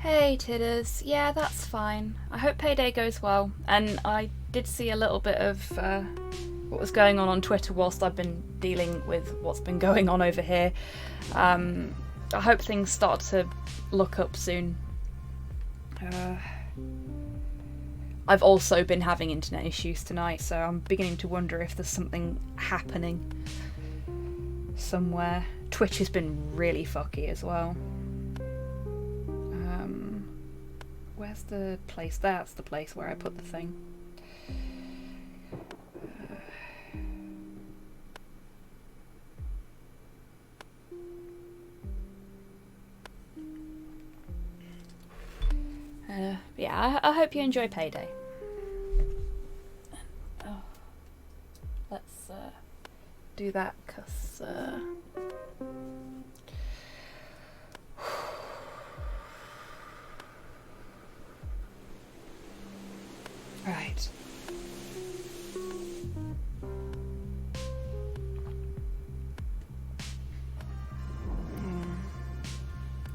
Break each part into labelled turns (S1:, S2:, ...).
S1: Hey Tidders, yeah, that's fine. I hope payday goes well. And I did see a little bit of what was going on Twitter whilst I've been dealing with what's been going on over here. I hope things start to look up soon. I've also been having internet issues tonight, so I'm beginning to wonder if there's something happening somewhere. Twitch has been really fucky as well. Where's the place? That's the place where I put the thing. Yeah, I hope you enjoy payday. Oh, let's do that, cause right.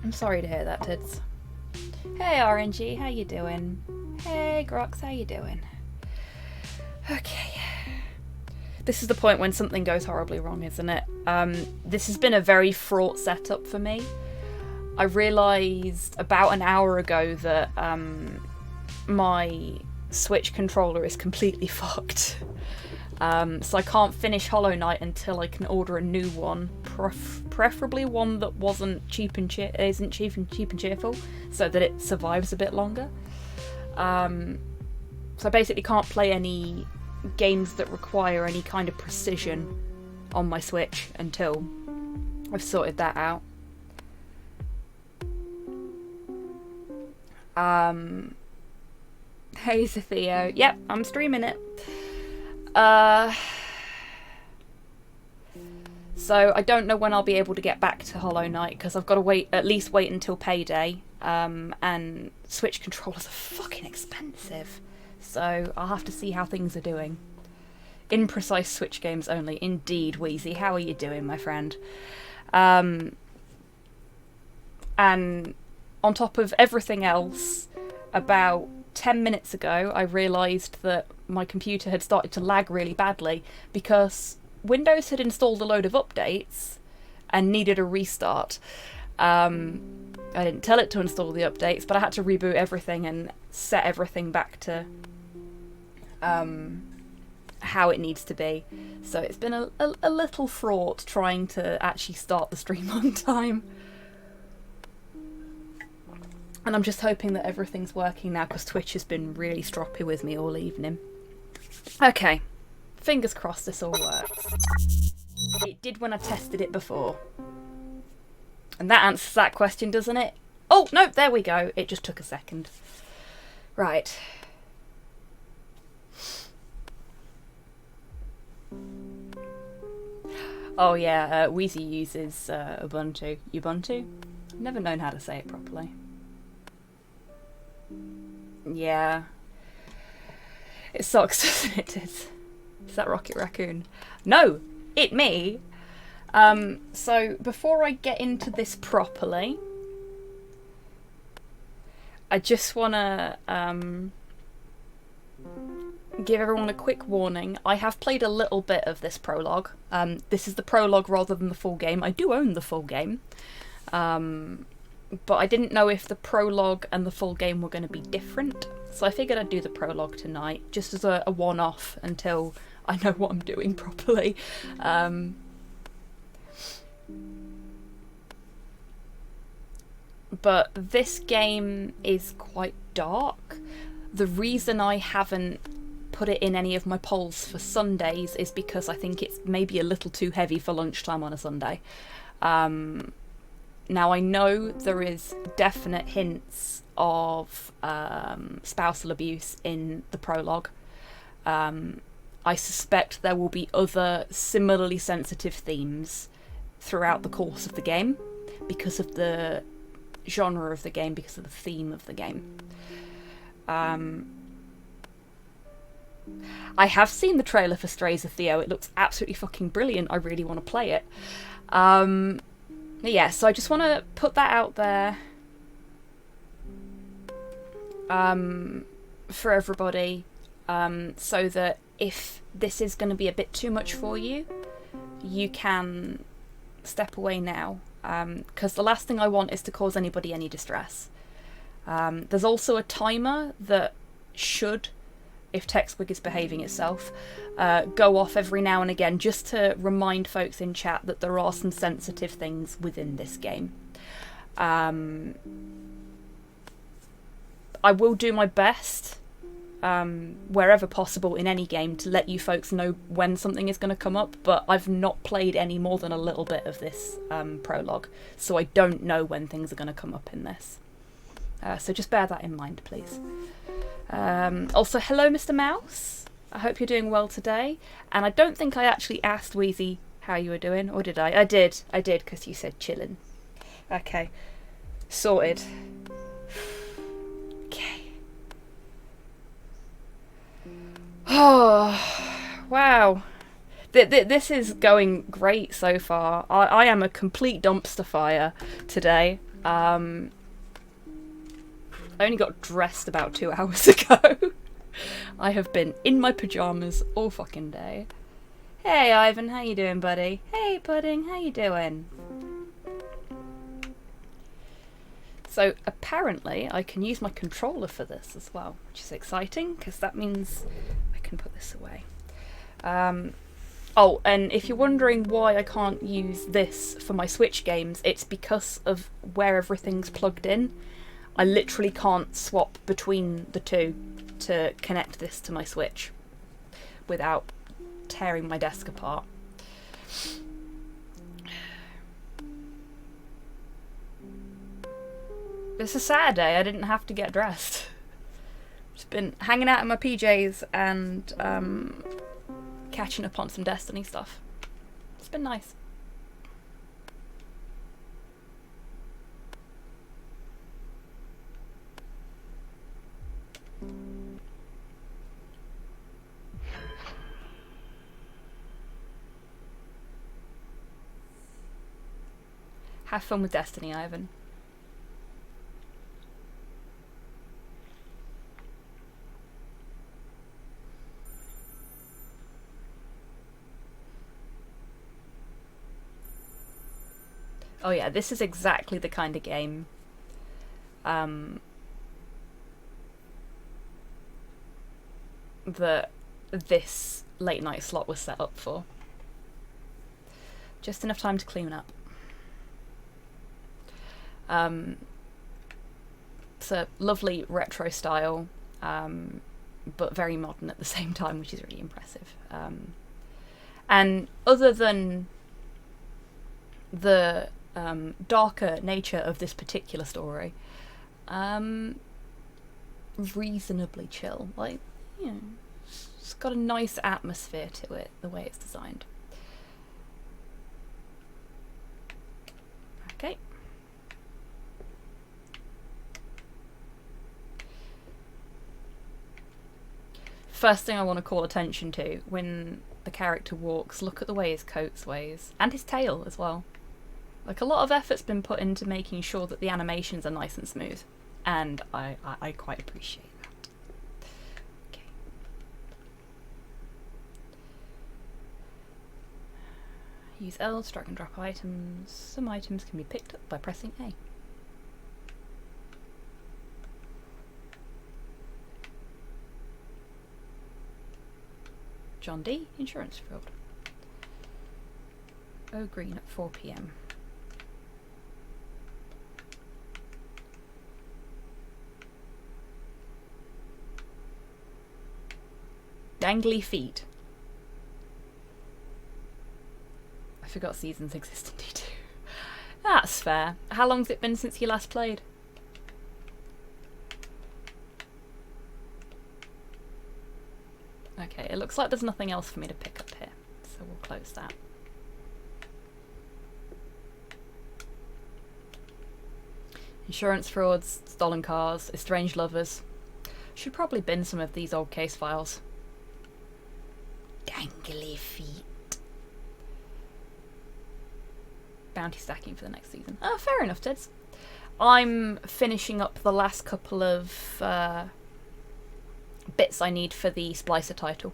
S1: I'm sorry to hear that, Tids. Hey RNG, how you doing? Hey Grox, how you doing? Okay. This is the point when something goes horribly wrong, isn't it? This has been a very fraught setup for me. I realised about an hour ago that my Switch controller is completely fucked. So I can't finish Hollow Knight until I can order a new one, preferably one that isn't cheap and cheerful, so that it survives a bit longer. So I basically can't play any games that require any kind of precision on my Switch until I've sorted that out. Hey Theo, yep, I'm streaming it. So I don't know when I'll be able to get back to Hollow Knight, because I've got to at least wait until payday, and Switch controllers are fucking expensive, so I'll have to see how things are doing. Imprecise Switch games only, indeed. Wheezy, how are you doing, my friend? And on top of everything else, about 10 minutes ago I realised that my computer had started to lag really badly because Windows had installed a load of updates and needed a restart. I didn't tell it to install the updates, but I had to reboot everything and set everything back to how it needs to be. So it's been a little fraught trying to actually start the stream on time. And I'm just hoping that everything's working now, because Twitch has been really stroppy with me all evening. Okay, fingers crossed this all works. It did when I tested it before. And that answers that question, doesn't it? Oh, no, there we go. It just took a second. Right. Oh yeah, Wheezy uses Ubuntu. Ubuntu? Never known how to say it properly. Yeah. It sucks, doesn't it? Is that Rocket Raccoon? No! It me! So, before I get into this properly, I just want to give everyone a quick warning. I have played a little bit of this prologue. This is the prologue rather than the full game. I do own the full game. But I didn't know if the prologue and the full game were going to be different, so I figured I'd do the prologue tonight, just as a one-off until I know what I'm doing properly. But this game is quite dark. The reason I haven't put it in any of my polls for Sundays is because I think it's maybe a little too heavy for lunchtime on a Sunday. Now, I know there is definite hints of spousal abuse in the prologue. I suspect there will be other similarly sensitive themes throughout the course of the game because of the genre of the game, because of the theme of the game. I have seen the trailer for Strays of Theo. It looks absolutely fucking brilliant. I really want to play it. Yeah, so I just want to put that out there. for everybody, so that if this is going to be a bit too much for you, you can step away now, because the last thing I want is to cause anybody any distress. There's also a timer that should, if HobbySquig is behaving itself, go off every now and again, just to remind folks in chat that there are some sensitive things within this game. I will do my best, wherever possible in any game, to let you folks know when something is going to come up, but I've not played any more than a little bit of this prologue, so I don't know when things are going to come up in this. So just bear that in mind, please. Also, hello, Mr. Mouse. I hope you're doing well today. And I don't think I actually asked Wheezy how you were doing, or did I? I did, because you said chillin'. Okay. Sorted. Okay. Oh, wow. This is going great so far. I am a complete dumpster fire today. I only got dressed about 2 hours ago. I have been in my pyjamas all fucking day. Hey Ivan, how you doing, buddy? Hey Pudding, how you doing? So apparently I can use my controller for this as well, which is exciting, because that means I can put this away. Oh, and if you're wondering why I can't use this for my Switch games, it's because of where everything's plugged in. I literally can't swap between the two to connect this to my Switch without tearing my desk apart. It's a Saturday, I didn't have to get dressed. Just been hanging out in my PJs and catching up on some Destiny stuff. It's been nice. Have fun with Destiny, Ivan. Oh yeah, this is exactly the kind of game that this late night slot was set up for. Just enough time to clean up. It's a lovely retro style, but very modern at the same time, which is really impressive. And other than the darker nature of this particular story, reasonably chill. Like, you know, it's got a nice atmosphere to it, the way it's designed. Okay. First thing I want to call attention to when the character walks, look at the way his coat sways, and his tail as well. Like, a lot of effort's been put into making sure that the animations are nice and smooth, and I quite appreciate that. Okay. Use L to drag and drop items. Some items can be picked up by pressing A. John D. Insurance fraud. Oh, green at 4 PM. Dangly feet. I forgot seasons exist in D2. That's fair. How long's it been since you last played? Okay, it looks like there's nothing else for me to pick up here, so we'll close that. Insurance frauds, stolen cars, estranged lovers. Should probably bin some of these old case files. Dangly feet. Bounty stacking for the next season. Oh, fair enough, Tids. I'm finishing up the last couple of bits I need for the Splicer title.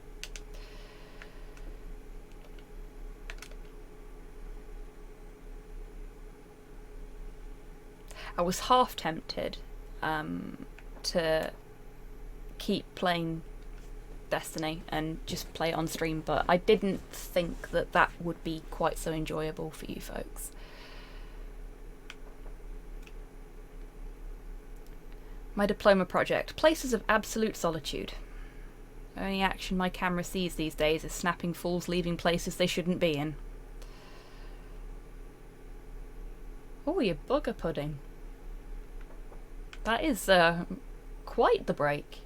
S1: I was half tempted to keep playing Destiny and just play it on stream, but I didn't think that that would be quite so enjoyable for you folks. My diploma project, Places of Absolute Solitude. The only action my camera sees these days is snapping fools leaving places they shouldn't be in. Oh, your bugger pudding. That is quite the break.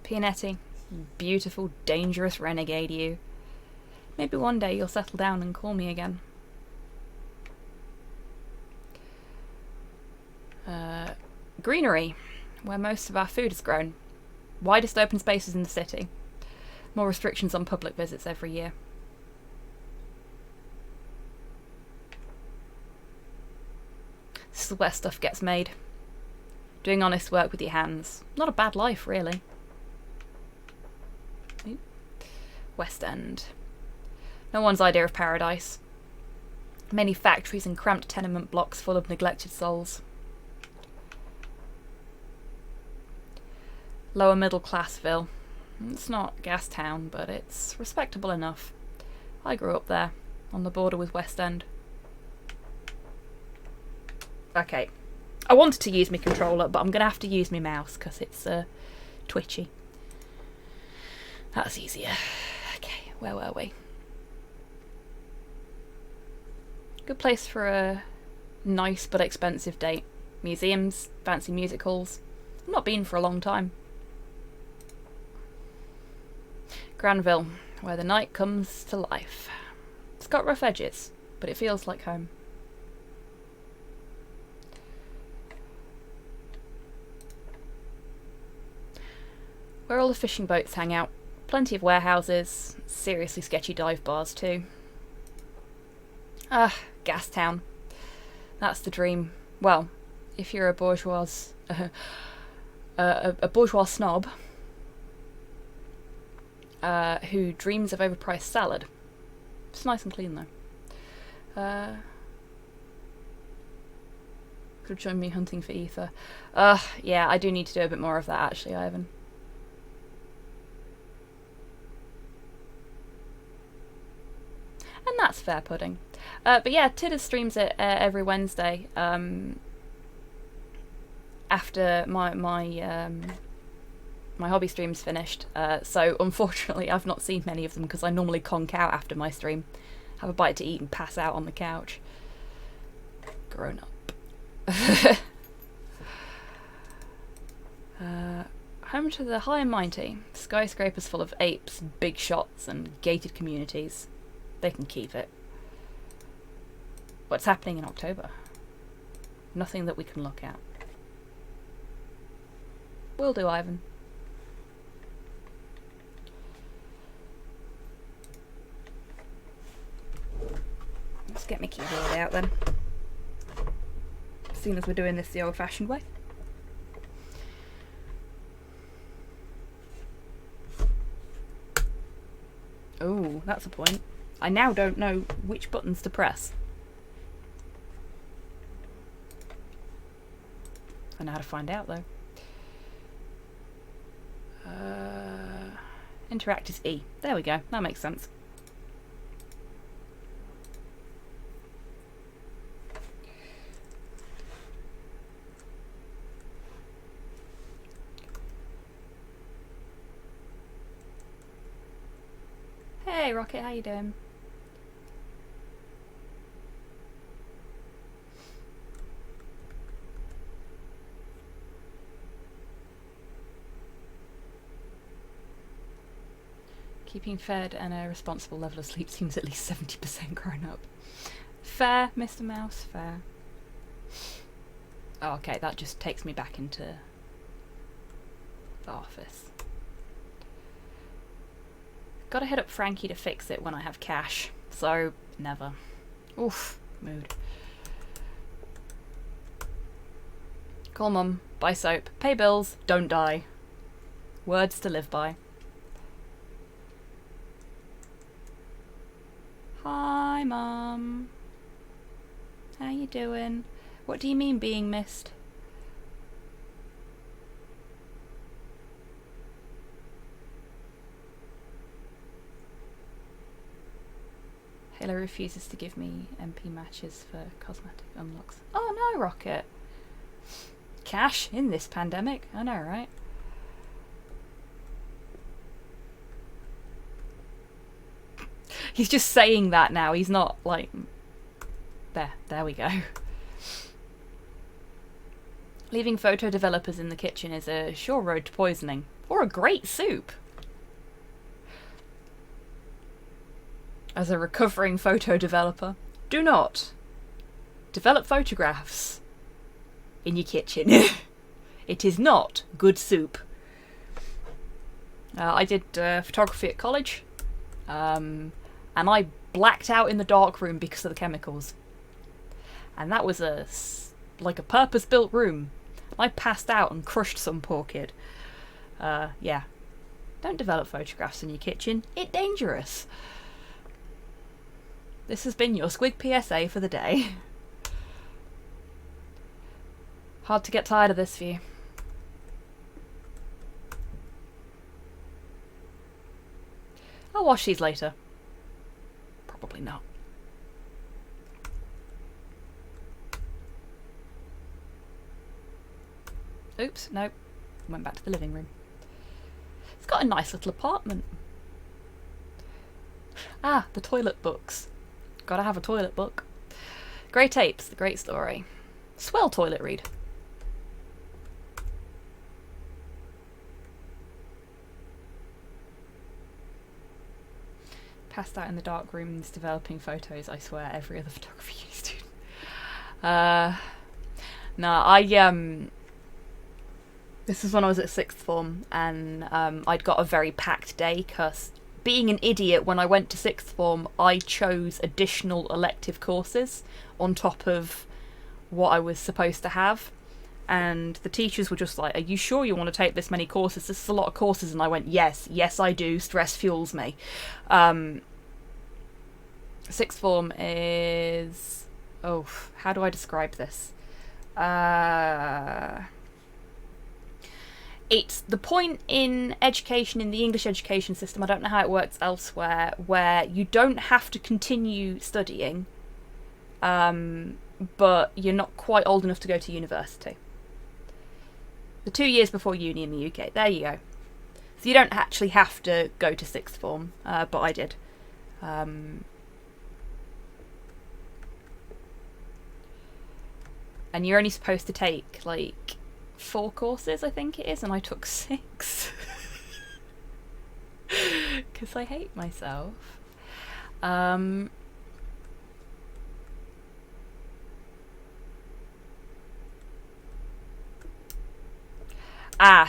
S1: Pianetti, beautiful, dangerous renegade you. Maybe one day you'll settle down and call me again. Greenery, where most of our food is grown. Widest open spaces in the city. More restrictions on public visits every year. This is where stuff gets made. Doing honest work with your hands. Not a bad life, really. West End. No one's idea of paradise. Many factories and cramped tenement blocks full of neglected souls. Lower middle classville. It's not Gastown, but it's respectable enough. I grew up there, on the border with West End. Okay. I wanted to use my controller, but I'm going to have to use my mouse because it's twitchy. That's easier. Okay, where were we? Good place for a nice but expensive date. Museums, fancy music halls. I've not been for a long time. Granville, where the night comes to life. It's got rough edges, but it feels like home. Where all the fishing boats hang out. Plenty of warehouses, seriously sketchy dive bars too. Ah, Gastown. That's the dream. Well, if you're a bourgeois snob who dreams of overpriced salad. It's nice and clean though. Could have joined me hunting for ether. Yeah, I do need to do a bit more of that actually, Ivan. And that's fair pudding. But yeah, Tidder streams it every Wednesday after my hobby stream's finished. So unfortunately I've not seen many of them because I normally conk out after my stream, have a bite to eat and pass out on the couch. Grown up. Home to the high and mighty. Skyscrapers full of apes, big shots and gated communities. They can keep it. What's happening in October? Nothing that we can look at. Will do, Ivan. Let's get my keyboard out then. As soon as we're doing this the old-fashioned way. Oh, that's a point. I now don't know which buttons to press. I know how to find out though. Interact is E. There we go. That makes sense. Hey Rocket, how you doing? Keeping fed and a responsible level of sleep seems at least 70% grown up. Fair, Mr. Mouse, fair. Oh, okay, that just takes me back into the office. Gotta hit up Frankie to fix it when I have cash. So, never. Oof, mood. Call Mum, buy soap, pay bills, don't die. Words to live by. Hi, Mum. How you doing? What do you mean being missed? Halo refuses to give me MP matches for cosmetic unlocks. Oh no, Rocket. Cash in this pandemic. I know, right? He's just saying that now. He's not like... There we go. Leaving photo developers in the kitchen is a sure road to poisoning. Or a great soup. As a recovering photo developer, do not develop photographs in your kitchen. It is not good soup. I did photography at college, and I blacked out in the darkroom because of the chemicals. And that was like a purpose-built room. I passed out and crushed some poor kid. Yeah. Don't develop photographs in your kitchen. It's dangerous. This has been your Squig PSA for the day. Hard to get tired of this for you. I'll wash these later. Probably not. Oops, nope. Went back to the living room. It's got a nice little apartment. Ah, the toilet books. Gotta have a toilet book. Grey Tapes, the great story. Swell toilet read. Passed out in the dark rooms developing photos, I swear, every other photography student. No, this was when I was at sixth form, and I'd got a very packed day because, being an idiot, when I went to sixth form, I chose additional elective courses on top of what I was supposed to have. And the teachers were just like, are you sure you want to take this many courses? This is a lot of courses. And I went, yes, I do. Stress fuels me. Sixth form is... Oh, how do I describe this? It's the point in education, in the English education system, I don't know how it works elsewhere, where you don't have to continue studying, but you're not quite old enough to go to university. The 2 years before uni in the UK, there you go. So you don't actually have to go to sixth form, but I did. And you're only supposed to take, like, 4 courses, I think it is, and I took 6. Because I hate myself.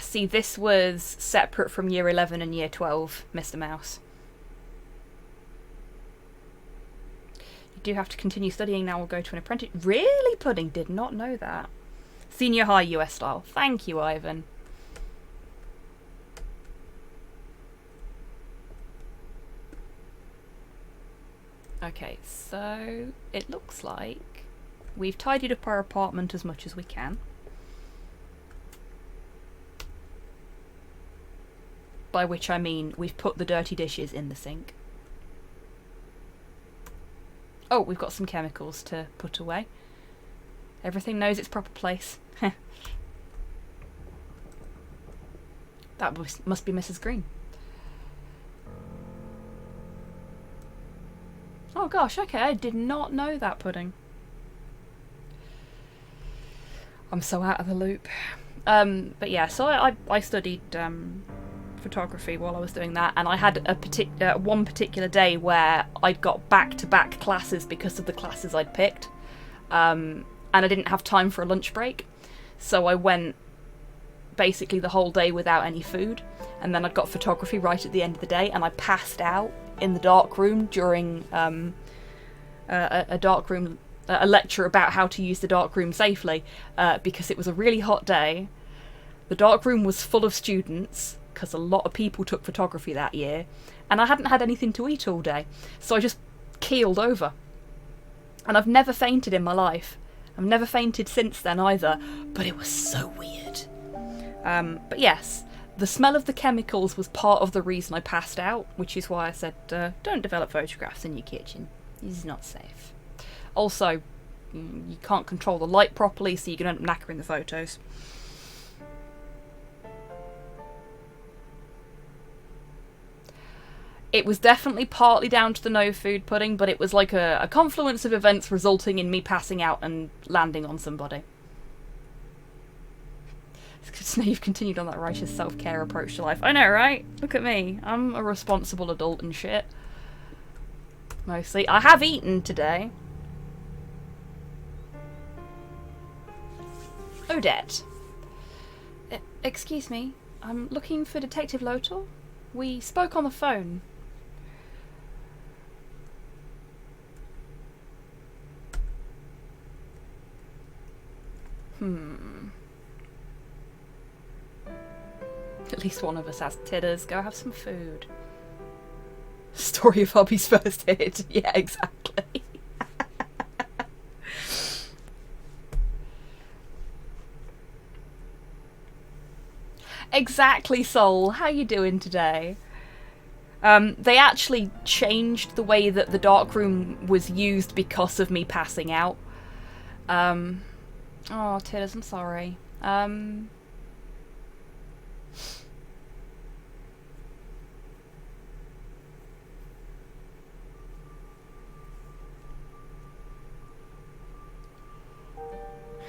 S1: See, this was separate from year 11 and year 12, Mr. Mouse. You do have to continue studying now or go to an apprentice. Really, Pudding? Did not know that. Senior high US style. Thank you, Ivan. Okay, so it looks like we've tidied up our apartment as much as we can. By which I mean we've put the dirty dishes in the sink. Oh, we've got some chemicals to put away. Everything knows its proper place. That must be Mrs. Green. Oh gosh, okay, I did not know that, Pudding. I'm so out of the loop. But yeah, so I studied photography while I was doing that, and I had a one particular day where I'd got back-to-back classes because of the classes I'd picked. And I didn't have time for a lunch break, so I went basically the whole day without any food, and then I'd got photography right at the end of the day, and I passed out in the dark room during a lecture about how to use the dark room safely, because it was a really hot day. The dark room was full of students, because a lot of people took photography that year, and I hadn't had anything to eat all day, so I just keeled over. And I've never fainted in my life. I've never fainted since then either, but it was so weird. But yes, the smell of the chemicals was part of the reason I passed out, which is why I said, don't develop photographs in your kitchen. This is not safe. Also, you can't control the light properly, so you can end up knackering the photos. It was definitely partly down to the no food pudding, but it was like a confluence of events resulting in me passing out and landing on somebody. It's good to know you've continued on that righteous self-care approach to life. I know, right? Look at me. I'm a responsible adult and shit. Mostly. I have eaten today. Odette. Excuse me. I'm looking for Detective Lotor. We spoke on the phone. At least one of us has titters. Go have some food. Story of Hobby's first hit. Yeah, exactly. Exactly, Soul. How you doing today? They actually changed the way that the darkroom was used because of me passing out. Oh, Titters, I'm sorry.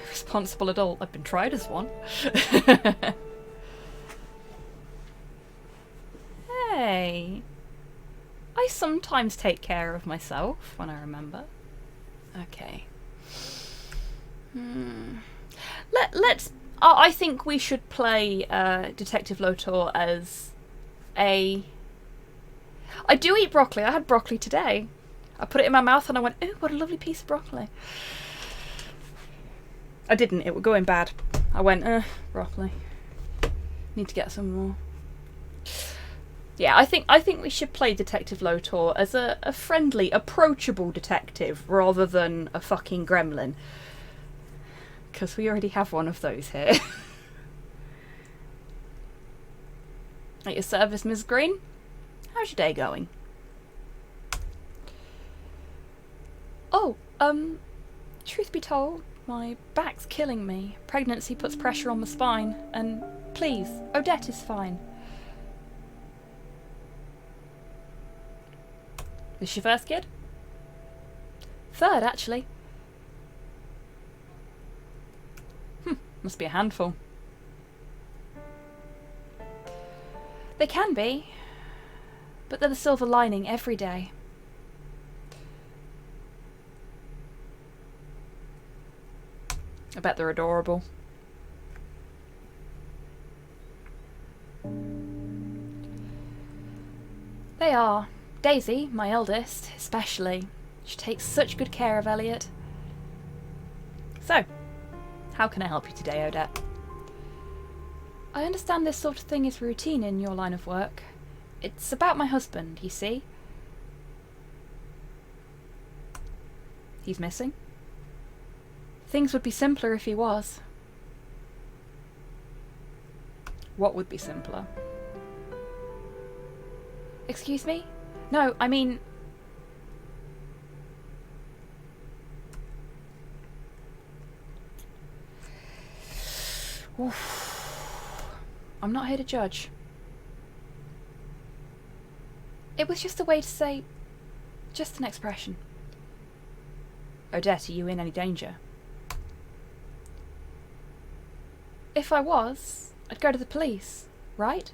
S1: Responsible adult. I've been tried as one. Hey. I sometimes take care of myself when I remember. Okay. Let's. I think we should play Detective Lotor as a. I do eat broccoli. I had broccoli today. I put it in my mouth and I went, "Ooh, what a lovely piece of broccoli." I didn't. It was going bad. I went, broccoli. Need to get some more. Yeah, I think we should play Detective Lotor as a friendly, approachable detective rather than a fucking gremlin. Because we already have one of those here. At your service, Ms. Green. How's your day going? Oh, truth be told, my back's killing me. Pregnancy puts pressure on the spine. And please, Odette is fine. This your first kid? Third, actually. Must be a handful. They can be, but they're the silver lining every day. I bet they're adorable. They are. Daisy, my eldest, especially. She takes such good care of Elliot. So, how can I help you today, Odette? I understand this sort of thing is routine in your line of work. It's about my husband, you see. He's missing? Things would be simpler if he was. What would be simpler? Excuse me? No, I mean... Oof. I'm not here to judge. It was just a way to say... just an expression. Odette, are you in any danger? If I was, I'd go to the police, right?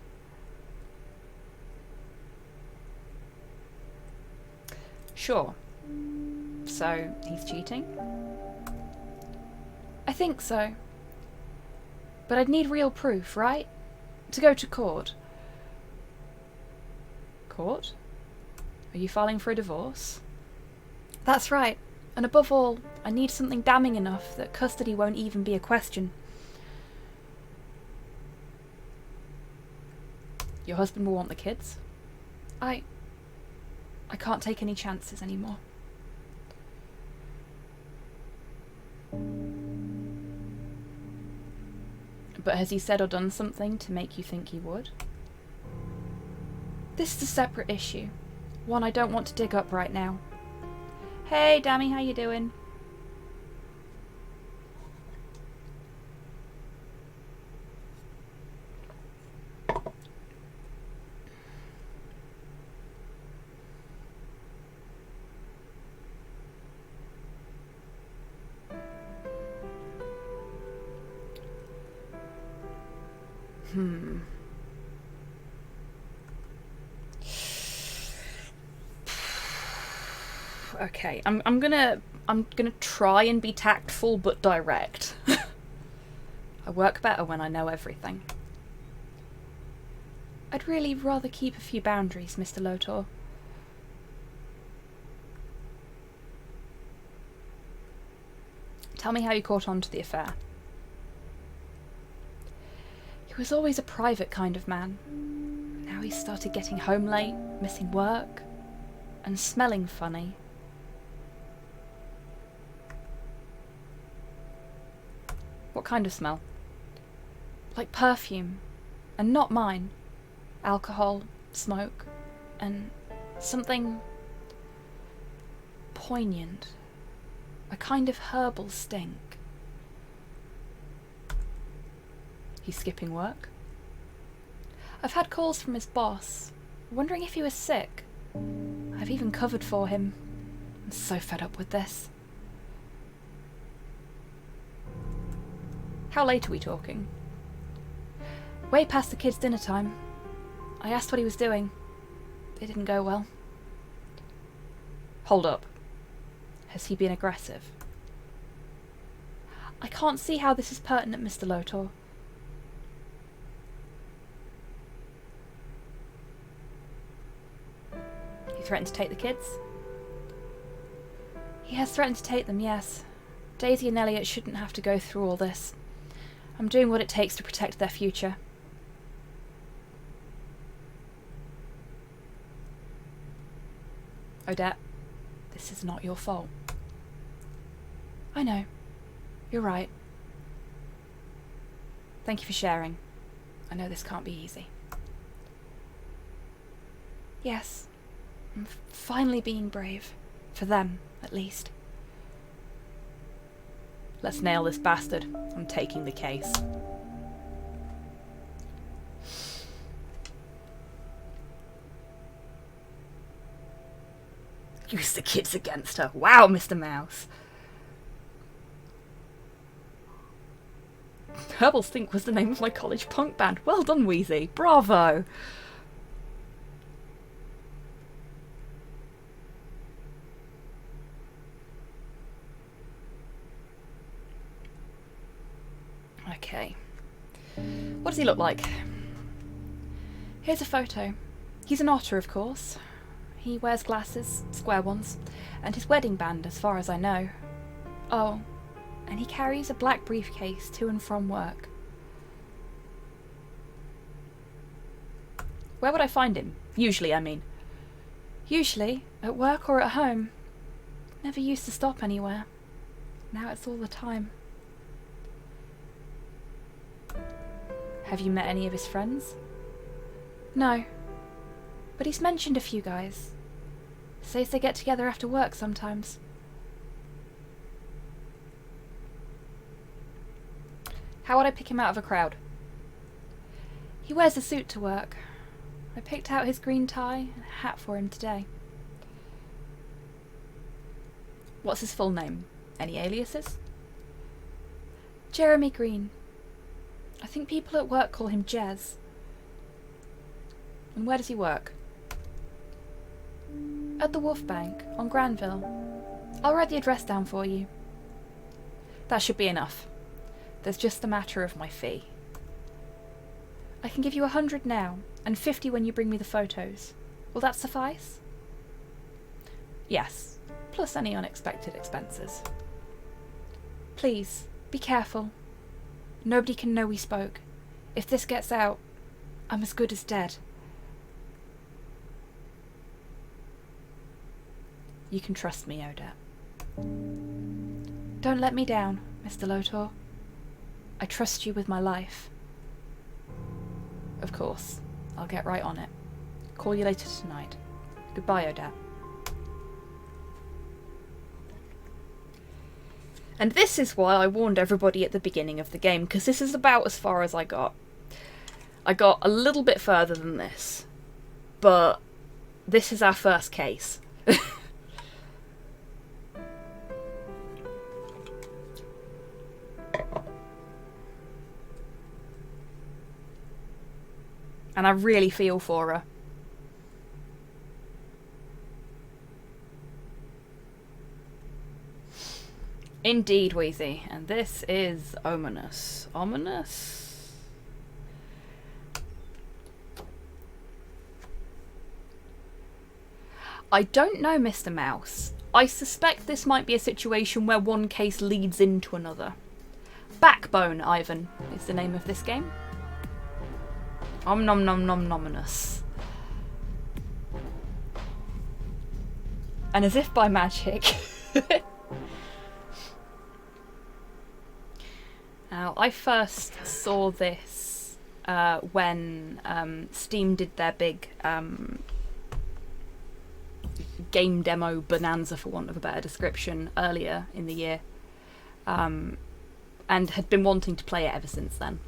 S1: Sure. So, he's cheating? I think so. But I'd need real proof, right? To go to court. court? Are you filing for a divorce? That's right. And above all, I need something damning enough that custody won't even be a question. Your husband will want the kids? I can't take any chances anymore. But has he said or done something to make you think he would? This is a separate issue. One I don't want to dig up right now. Hey, Dammy, how you doing? Okay, I'm gonna try and be tactful but direct. I work better when I know everything. I'd really rather keep a few boundaries, Mr. Lotor. Tell me how you caught on to the affair. He was always a private kind of man. Now he's started getting home late, missing work, and smelling funny. What kind of smell? Like perfume, and not mine. Alcohol, smoke, and something poignant. A kind of herbal stink. He's skipping work? I've had calls from his boss, wondering if he was sick. I've even covered for him. I'm so fed up with this. How late are we talking? Way past the kids' dinner time. I asked what he was doing. It didn't go well. Hold up. Has he been aggressive? I can't see how this is pertinent, Mr. Lotor. He threatened to take the kids? He has threatened to take them, yes. Daisy and Elliot shouldn't have to go through all this. I'm doing what it takes to protect their future. Odette, this is not your fault. I know. You're right. Thank you for sharing. I know this can't be easy. Yes. I'm finally being brave. For them, at least. Let's nail this bastard. I'm taking the case. Use the kids against her. Wow, Mr. Mouse. Herbal Stink was the name of my college punk band. Well done, Wheezy. Bravo. Okay. What does he look like? Here's a photo. He's an otter, of course. He wears glasses, square ones, and his wedding band, as far as I know. Oh, and he carries a black briefcase to and from work. Where would I find him? Usually, I mean. Usually, at work or at home. Never used to stop anywhere. Now it's all the time. Have you met any of his friends? No. But he's mentioned a few guys. Says they get together after work sometimes. How would I pick him out of a crowd? He wears a suit to work. I picked out his green tie and a hat for him today. What's his full name? Any aliases? Jeremy Green. I think people at work call him Jez. And where does he work? At the Wolf Bank, on Granville. I'll write the address down for you. That should be enough. There's just the matter of my fee. I can give you 100 now, and 50 when you bring me the photos. Will that suffice? Yes, plus any unexpected expenses. Please, be careful. Nobody can know we spoke. If this gets out, I'm as good as dead. You can trust me, Odette. Don't let me down, Mr. Lotor. I trust you with my life. Of course. I'll get right on it. Call you later tonight. Goodbye, Odette. And this is why I warned everybody at the beginning of the game, because this is about as far as I got. I got a little bit further than this, but this is our first case. And I really feel for her. Indeed, Wheezy. And this is ominous. Ominous? I don't know, Mr. Mouse. I suspect this might be a situation where one case leads into another. Backbone, Ivan, is the name of this game. Om nom nom nom nominous. And as if by magic. Now, I first saw this when Steam did their big game demo bonanza, for want of a better description, earlier in the year. And had been wanting to play it ever since then.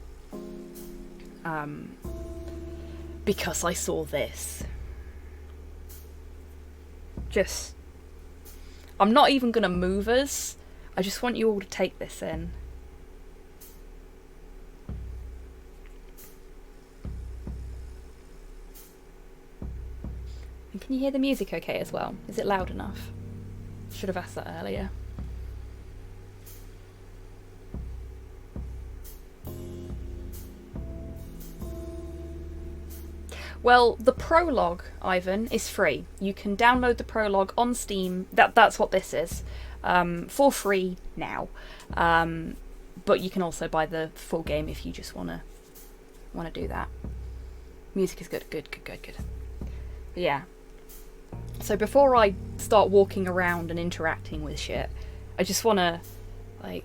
S1: Because I saw this. Just... I'm not even going to move us. I just want you all to take this in. And can you hear the music okay as well? Is it loud enough? Should have asked that earlier. Well, the prologue, Ivan, is free. You can download the prologue on Steam. That's what this is. For free now. But you can also buy the full game if you just wanna do that. Music is good. Good. But yeah. So before I start walking around and interacting with shit, I just wanna like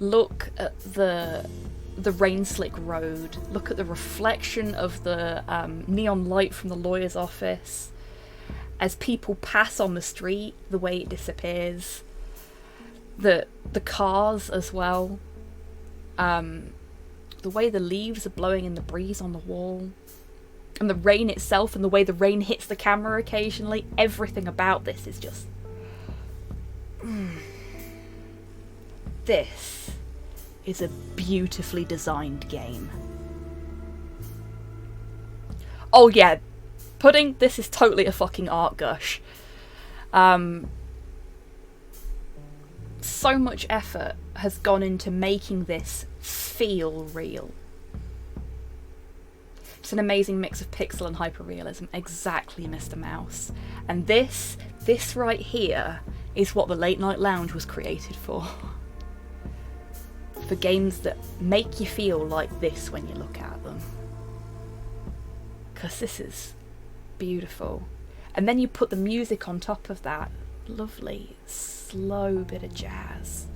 S1: look at the rain slick road, look at the reflection of the neon light from the lawyer's office as people pass on the street, the way it disappears, the cars as well, the way the leaves are blowing in the breeze on the wall, and the rain itself and the way the rain hits the camera occasionally. Everything about this is just... This is a beautifully designed game. Oh yeah, Pudding, this is totally a fucking art gush. So much effort has gone into making this feel real. It's an amazing mix of pixel and hyperrealism. Exactly, Mr. Mouse. And this right here is what the Late Night Lounge was created for. For games that make you feel like this when you look at them. Because this is beautiful. And then you put the music on top of that. Lovely, slow bit of jazz.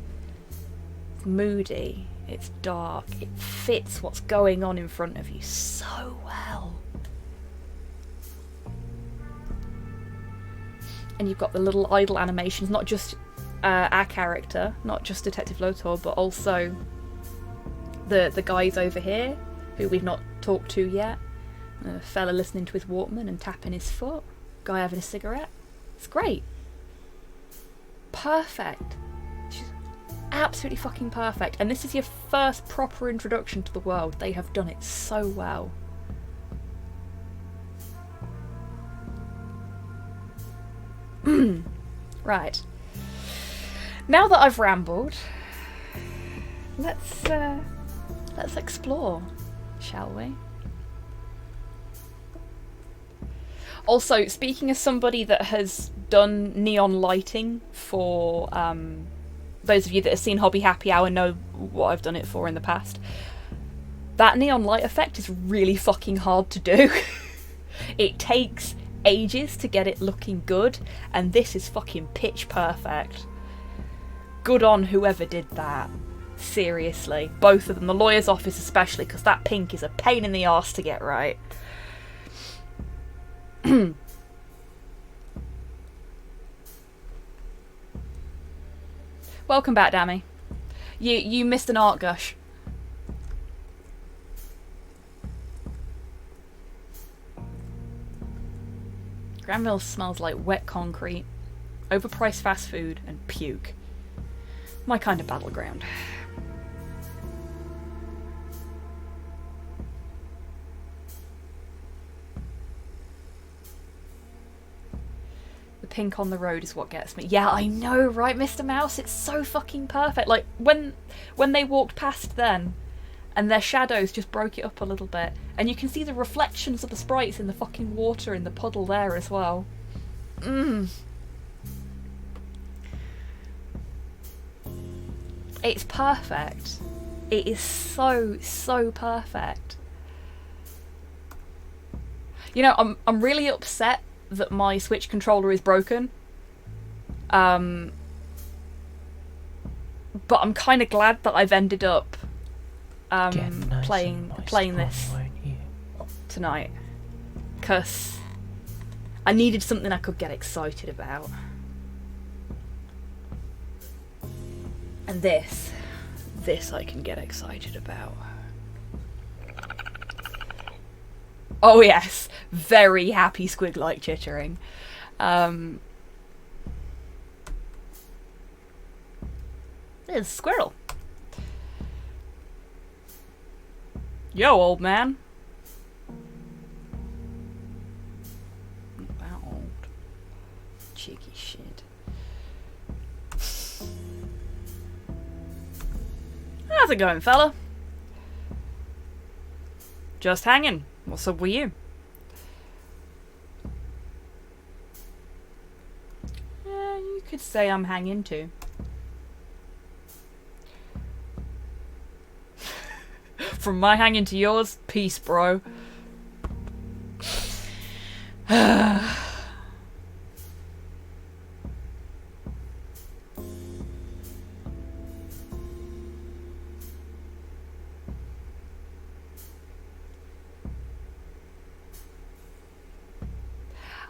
S1: It's moody, it's dark, it fits what's going on in front of you so well. And you've got the little idle animations, not just our character, not just Detective Lotor, but also the guys over here, who we've not talked to yet. A fella listening to his Walkman and tapping his foot. Guy having a cigarette. It's great. Perfect. She's absolutely fucking perfect. And this is your first proper introduction to the world. They have done it so well. Right. Now that I've rambled, let's explore, shall we? Also, speaking as somebody that has done neon lighting for those of you that have seen Hobby Happy Hour know what I've done it for in the past. That neon light effect is really fucking hard to do. It takes ages to get it looking good, and this is fucking pitch perfect. Good on whoever did that. Seriously. Both of them. The lawyer's office especially, because that pink is a pain in the arse to get right. Welcome back, Dammy. You missed an art gush. Granville smells like wet concrete, overpriced fast food, and puke. My kind of battleground. The pink on the road is what gets me. Yeah, I know, right, Mr. Mouse? It's so fucking perfect. Like, when they walked past then, and their shadows just broke it up a little bit. And you can see the reflections of the sprites in the fucking water in the puddle there as well. It's perfect. It is so, so perfect. You know, I'm really upset that my Switch controller is broken. But I'm kind of glad that I've ended up playing this tonight, because I needed something I could get excited about, and this I can get excited about. Oh yes, very happy squig like chittering. There's a squirrel. Yo, old man. Not that old. Cheeky shit. How's it going, fella? Just hanging. What's up with you? Yeah, you could say I'm hanging too. From my hanging to yours, peace, bro.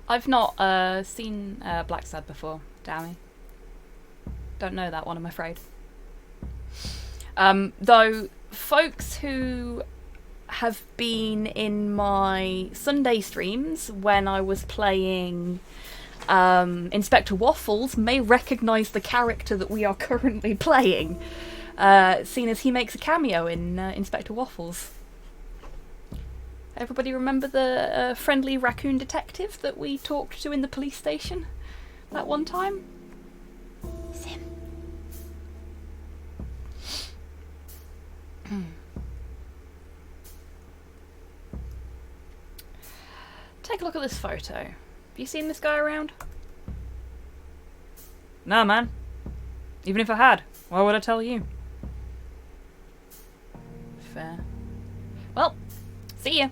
S1: I've not seen Black Sad before, Dammy. Don't know that one, I'm afraid. Though folks who have been in my Sunday streams when I was playing Inspector Waffles may recognise the character that we are currently playing, seeing as he makes a cameo in Inspector Waffles. Everybody remember the friendly raccoon detective that we talked to in the police station that one time? It's him. Take a look at this photo. Have you seen this guy around? Nah, man. Even if I had, why would I tell you? Fair. Well, see ya.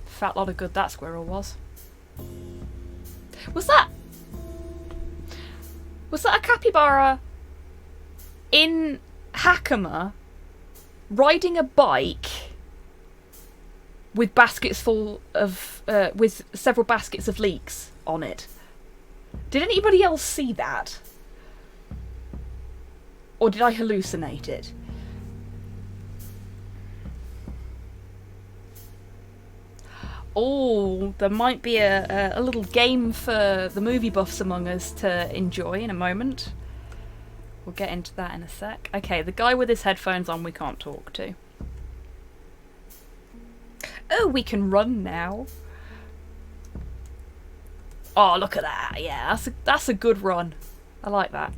S1: Fat lot of good that squirrel was. Was that a capybara in Hakama riding a bike with baskets full of with several baskets of leeks on it? Did anybody else see that? Or did I hallucinate it? Oh, there might be a little game for the movie buffs among us to enjoy in a moment. We'll get into that in a sec. Okay, the guy with his headphones on we can't talk to. Oh, we can run now. Oh, look at that. Yeah, that's a good run. I like that.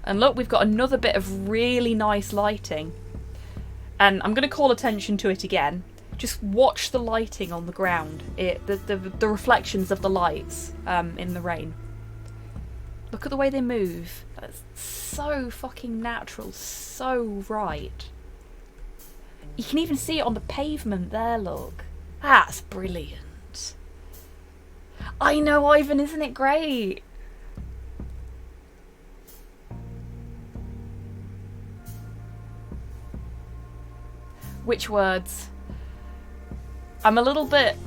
S1: And look, we've got another bit of really nice lighting. And I'm going to call attention to it again. Just watch the lighting on the ground. The reflections of the lights in the rain. Look at the way they move. That's so fucking natural, so right. You can even see it on the pavement there, look. That's brilliant. I know, Ivan, isn't it great? Which words? I'm a little bit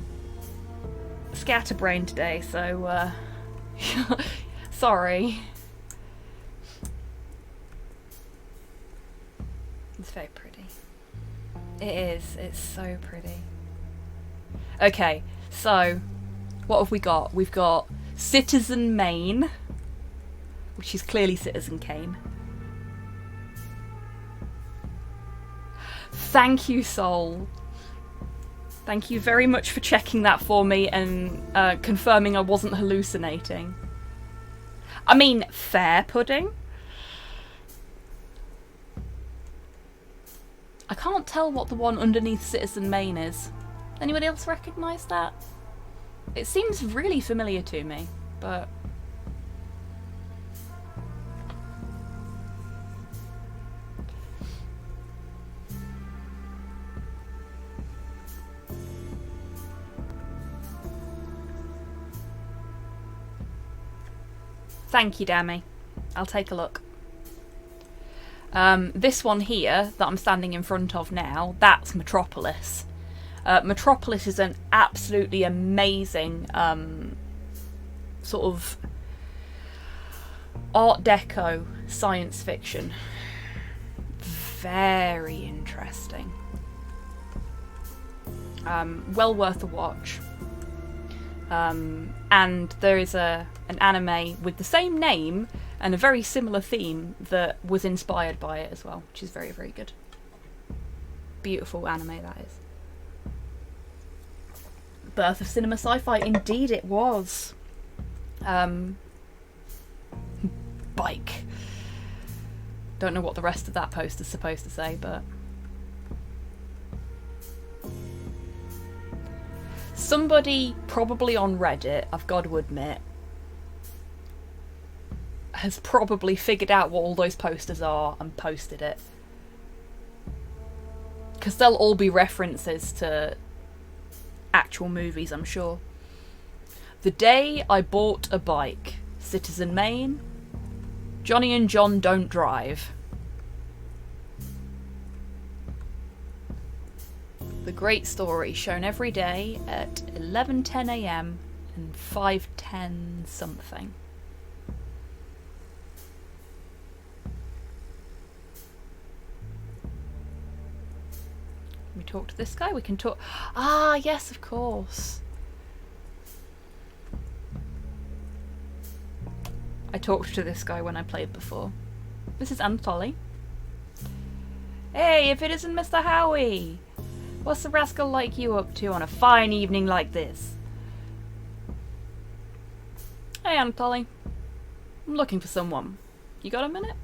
S1: scatterbrained today, so sorry. It's very pretty. It is. It's so pretty. Okay, so what have we got? We've got Citizen Maine, which is clearly Citizen Kane. Thank you, Soul. Thank you very much for checking that for me and confirming I wasn't hallucinating. I mean, fair pudding? I can't tell what the one underneath Citizen Maine is. Anybody else recognise that? It seems really familiar to me, but... Thank you, Dammy. I'll take a look. This one here that I'm standing in front of now, that's Metropolis. Metropolis is an absolutely amazing sort of Art Deco science fiction. Very interesting. Well worth a watch. And there is an anime with the same name and a very similar theme that was inspired by it as well, which is very, very good. Beautiful anime, that is. Birth of cinema sci-fi, indeed it was. Bike. Don't know what the rest of that post is supposed to say, but... Somebody, probably on Reddit, I've got to admit, has probably figured out what all those posters are and posted it. Because they'll all be references to actual movies, I'm sure. The Day I Bought a Bike. Citizen Maine. Johnny and John Don't Drive. The Great Story, shown every day at 11:10 AM and 5:10 something. Can we talk to this guy? We can talk... Ah, yes, of course. I talked to this guy when I played before. This is Anatoly. Hey, if it isn't Mr. Howie! What's the rascal like you up to on a fine evening like this? Hey, Anatoly. I'm looking for someone. You got a minute?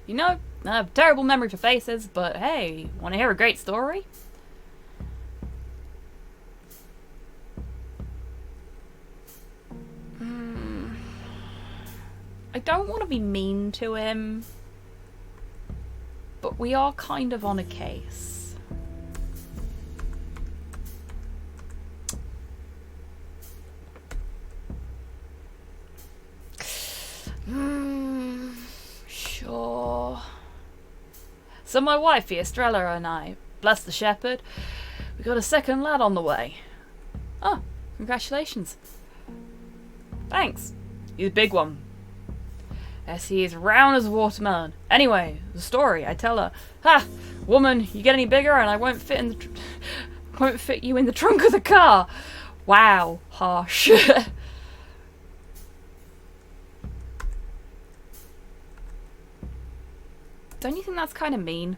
S1: You know, I have a terrible memory for faces, but hey, want to hear a great story? I don't want to be mean to him, but we are kind of on a case. Sure. So my wifey, Estrella, and I, bless the shepherd, we got a second lad on the way. Oh, congratulations. Thanks. He's a big one. Yes, he is round as a watermelon. Anyway, the story, I tell her, "Ha, woman, you get any bigger and I won't fit in the won't fit you in the trunk of the car." Wow, harsh. Don't you think that's kind of mean?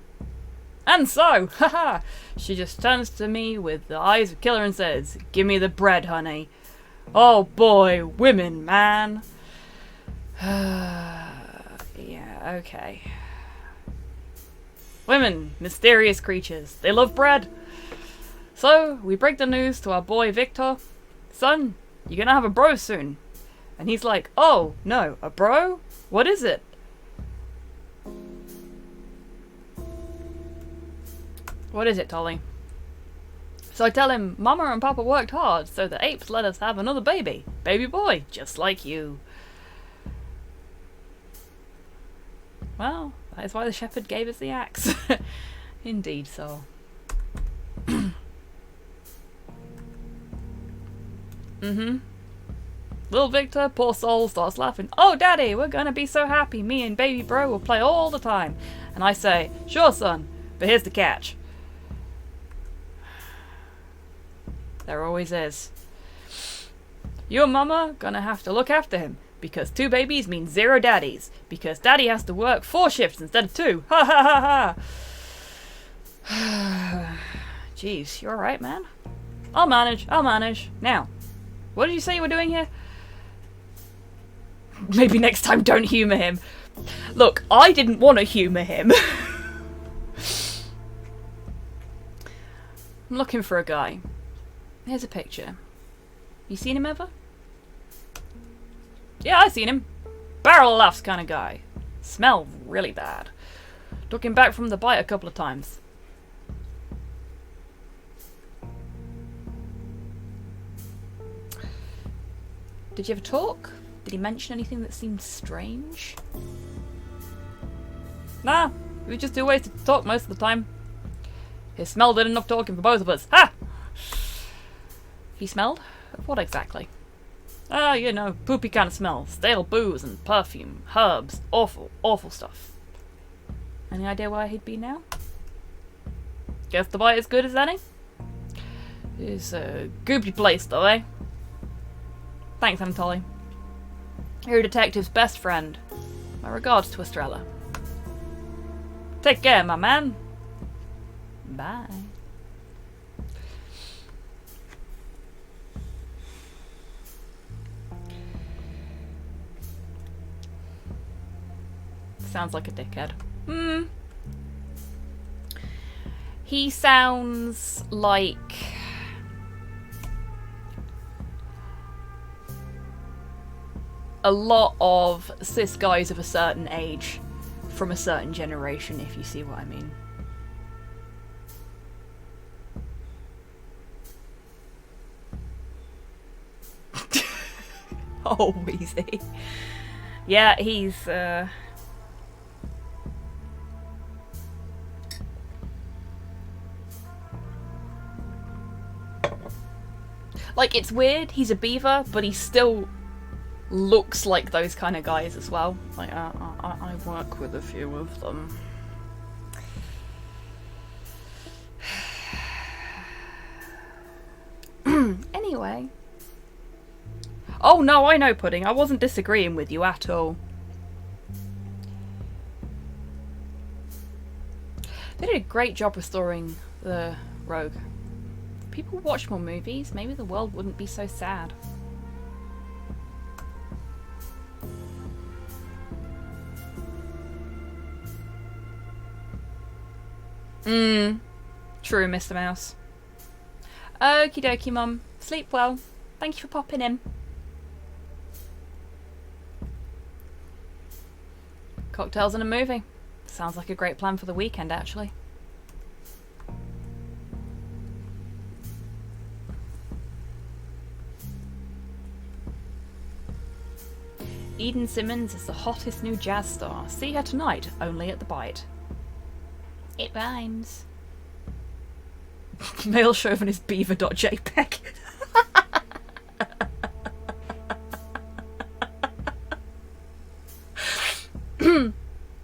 S1: And so, haha, she just turns to me with the eyes of a killer and says, "Give me the bread, honey." Oh boy, women, man. Yeah, okay. Women, mysterious creatures. They love bread. So, we break the news to our boy Victor. Son, you're gonna have a bro soon. And he's like, oh, no, a bro? What is it? What is it, Tolly? So I tell him, Mama and Papa worked hard, so the apes let us have another baby. Baby boy, just like you. Well, that is why the shepherd gave us the axe. Indeed so. Little Victor, poor soul, starts laughing. Oh, Daddy, we're gonna be so happy. Me and baby bro will play all the time. And I say, sure, son, but here's the catch. There always is. You and Mama gonna have to look after him, because 2 babies means 0 daddies, because Daddy has to work 4 shifts instead of 2. Ha ha ha ha. Jeez, you alright, man? I'll manage. Now, what did you say you were doing here? Maybe next time don't humour him. Look, I didn't want to humour him. I'm looking for a guy. Here's a picture. You seen him ever? Yeah, I seen him. Barrel laughs kind of guy. Smelled really bad. Took him back from the bite a couple of times. Did you ever talk? Did he mention anything that seemed strange? Nah, we was just too wasted to talk most of the time. His smell did enough talking for both of us. Ha! He smelled? What exactly? You know, poopy kind of smell. Stale booze and perfume, herbs, awful, awful stuff. Any idea where he'd be now? Guess the bite as good as any? It's a goopy place though, eh? Thanks, Anatoly. You're a detective's best friend. My regards to Estrella. Take care, my man. Bye. Sounds like a dickhead. He sounds like a lot of cis guys of a certain age from a certain generation, if you see what I mean. Oh, Weezy. Yeah, he's like, it's weird, he's a beaver, but he still looks like those kind of guys as well. Like, I work with a few of them. Anyway. Oh no, I know, Pudding. I wasn't disagreeing with you at all. They did a great job restoring the Rogue. If people watch more movies, maybe the world wouldn't be so sad. True, Mr. Mouse. Okie dokie, Mum. Sleep well. Thank you for popping in. Cocktails and a movie. Sounds like a great plan for the weekend, actually. Eden Simmons is the hottest new jazz star. See her tonight, only at the Bite. It rhymes. Male chauvinist beaver.jpg.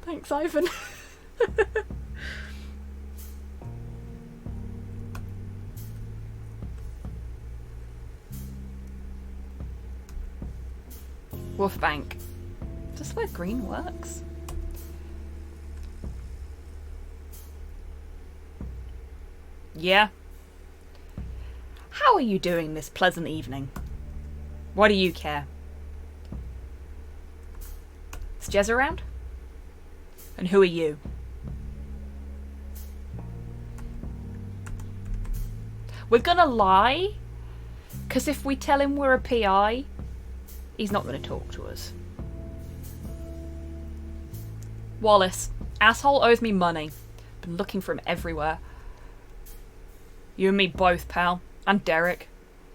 S1: Thanks, Ivan. Wolfbank. Just where green works. Yeah. How are you doing this pleasant evening? What do you care? Is Jez around? And who are you? We're gonna lie, because if we tell him we're a PI, he's not gonna talk to us. Wallace, asshole owes me money. Been looking for him everywhere. You and me both, pal. And Derek.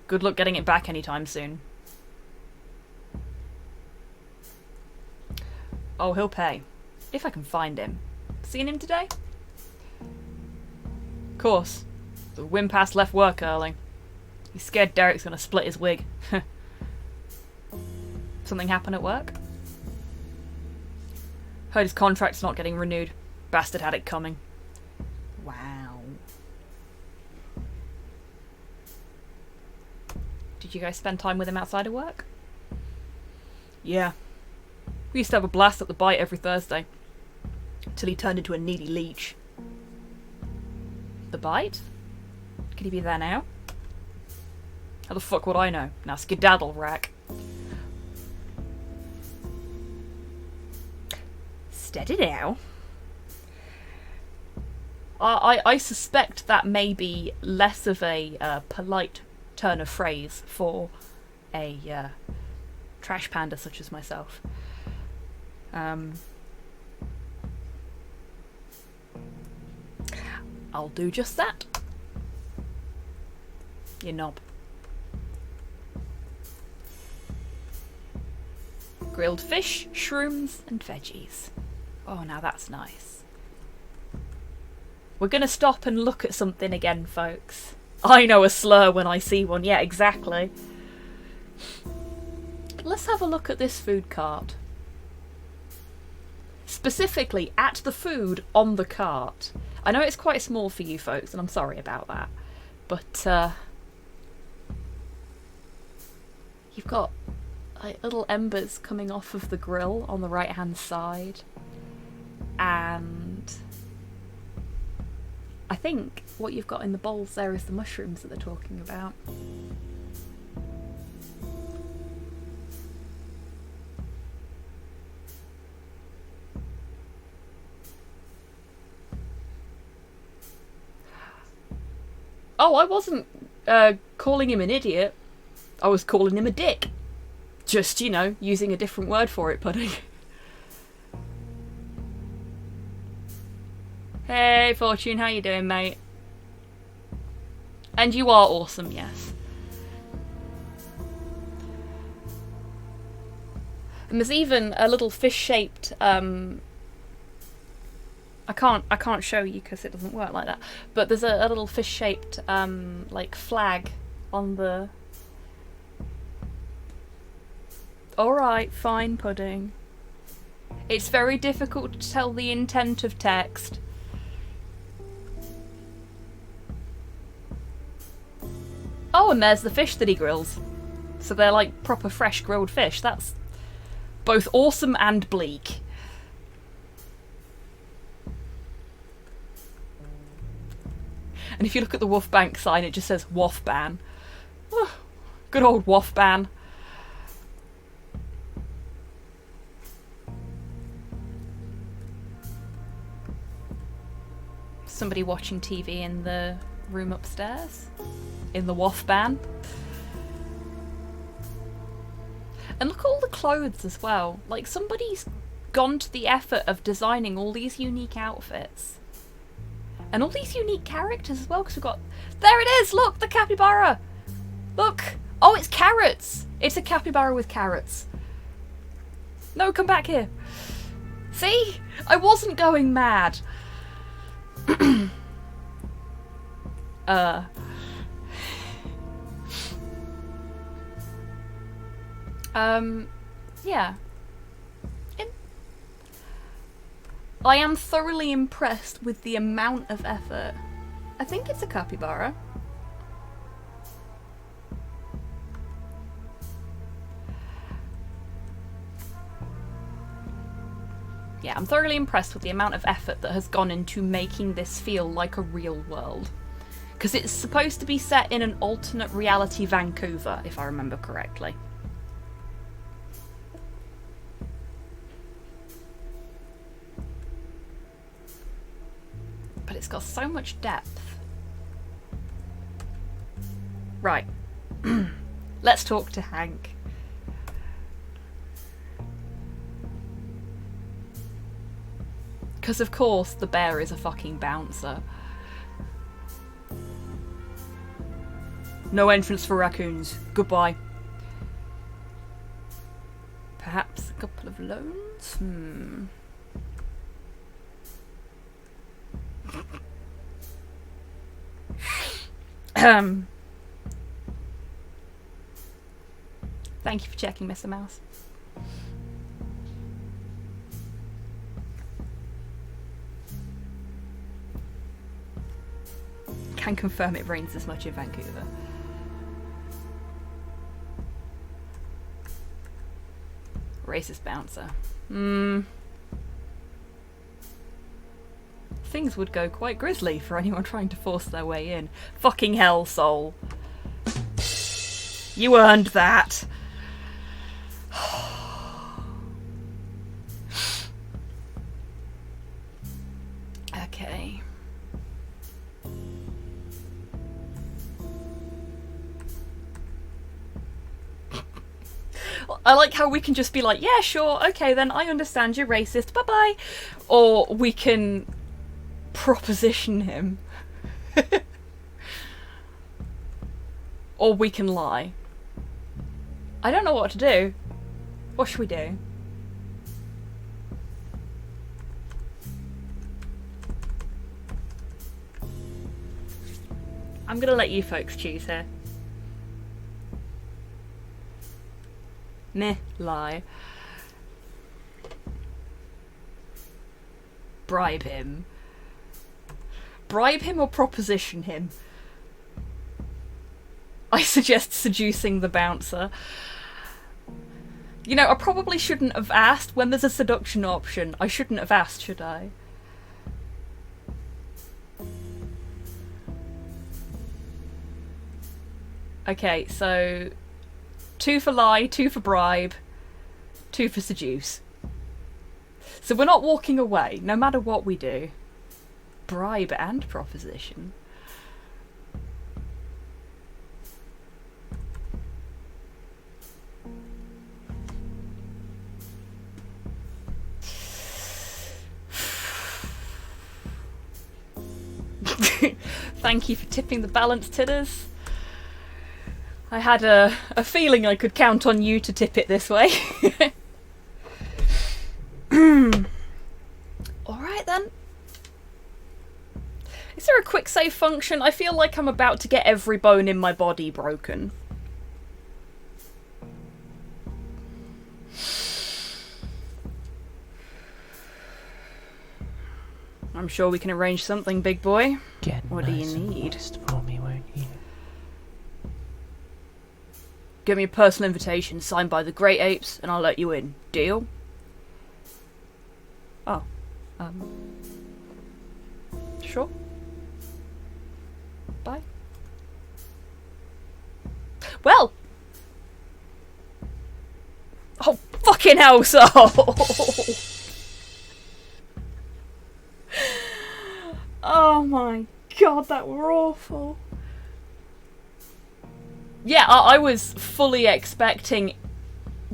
S1: Good luck getting it back anytime soon. Oh, he'll pay. If I can find him. Seen him today? Of course. The Wimpass left work early. He's scared Derek's gonna split his wig. Something happened at work? Heard his contract's not getting renewed. Bastard had it coming. Wow. Did you guys spend time with him outside of work? Yeah. We used to have a blast at the bite every Thursday. Till he turned into a needy leech. The bite? Could he be there now? How the fuck would I know? Now skedaddle, Rack. Steady now. I suspect that may be less of a polite turn of phrase for a trash panda such as myself. I'll do just that. You knob. Grilled fish, shrooms, and veggies. Oh, now that's nice. We're gonna stop and look at something again, folks. I know a slur when I see one. Yeah, exactly. Let's have a look at this food cart. Specifically, at the food on the cart. I know it's quite small for you folks, and I'm sorry about that. But, you've got like little embers coming off of the grill on the right hand side, and I think what you've got in the bowls there is the mushrooms that they're talking about. Oh, I wasn't calling him an idiot. I was calling him a dick. Just, you know, using a different word for it, Pudding. Hey, Fortune, how you doing, mate? And you are awesome, yes. And there's even a little fish-shaped, I can't show you because it doesn't work like that. But there's a little fish-shaped, like, flag on the... Alright, fine, Pudding. It's very difficult to tell the intent of text. Oh, and there's the fish that he grills. So they're like proper fresh grilled fish. That's both awesome and bleak. And if you look at the Wolf Bank sign, it just says Waff Ban. Oh, good old Waff Ban. Somebody watching TV in the room upstairs. In the Waff Ban. And look at all the clothes as well. Like, somebody's gone to the effort of designing all these unique outfits. And all these unique characters as well, because we've got... There it is! Look! The capybara! Look! Oh, it's carrots! It's a capybara with carrots. No, come back here. See? I wasn't going mad. Yeah. I am thoroughly impressed with the amount of effort. I think it's a capybara. Yeah, I'm thoroughly impressed with the amount of effort that has gone into making this feel like a real world. Because it's supposed to be set in an alternate reality Vancouver, if I remember correctly. But it's got so much depth. Right. Let's talk to Hank. Because of course the bear is a fucking bouncer. No entrance for raccoons. Goodbye. Perhaps a couple of loans? Thank you for checking, Mr. Mouse. Can confirm it rains this much in Vancouver. Racist bouncer. Things would go quite grisly for anyone trying to force their way in. Fucking hell, Soul. You earned that. Okay. I like how we can just be like, yeah, sure, okay then, I understand you're racist, bye-bye. Or we can proposition him. Or we can lie. I don't know what to do. What should we do? I'm gonna let you folks choose here. Meh, lie. Bribe him. Bribe him or proposition him? I suggest seducing the bouncer. You know, I probably shouldn't have asked. When there's a seduction option, I shouldn't have asked, should I? Okay, so 2 for lie, 2 for bribe, 2 for seduce. So we're not walking away, no matter what we do. Bribe and proposition. Thank you for tipping the balance, Tidders. I had a feeling I could count on you to tip it this way. Alright then. Is there a quick save function? I feel like I'm about to get every bone in my body broken. I'm sure we can arrange something, big boy. What do you need?
S2: For me, won't you?
S1: Give me a personal invitation signed by the Great Apes and I'll let you in. Deal? Oh. Sure. Bye. Well. Oh, fucking hell, so. Oh my god, that were awful. Yeah, I was fully expecting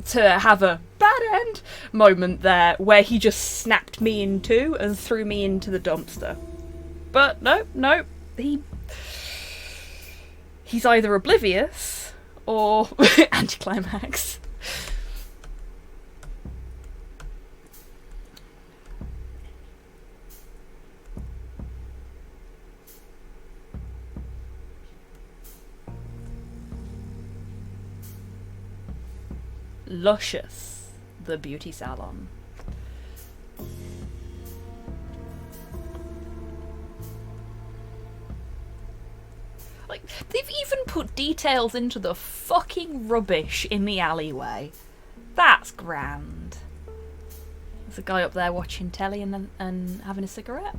S1: to have a bad end moment there where he just snapped me in two and threw me into the dumpster. But no, he's either oblivious or anticlimax. Luscious, the beauty salon. Like, they've even put details into the fucking rubbish in the alleyway. That's grand. There's a guy up there watching telly and having a cigarette.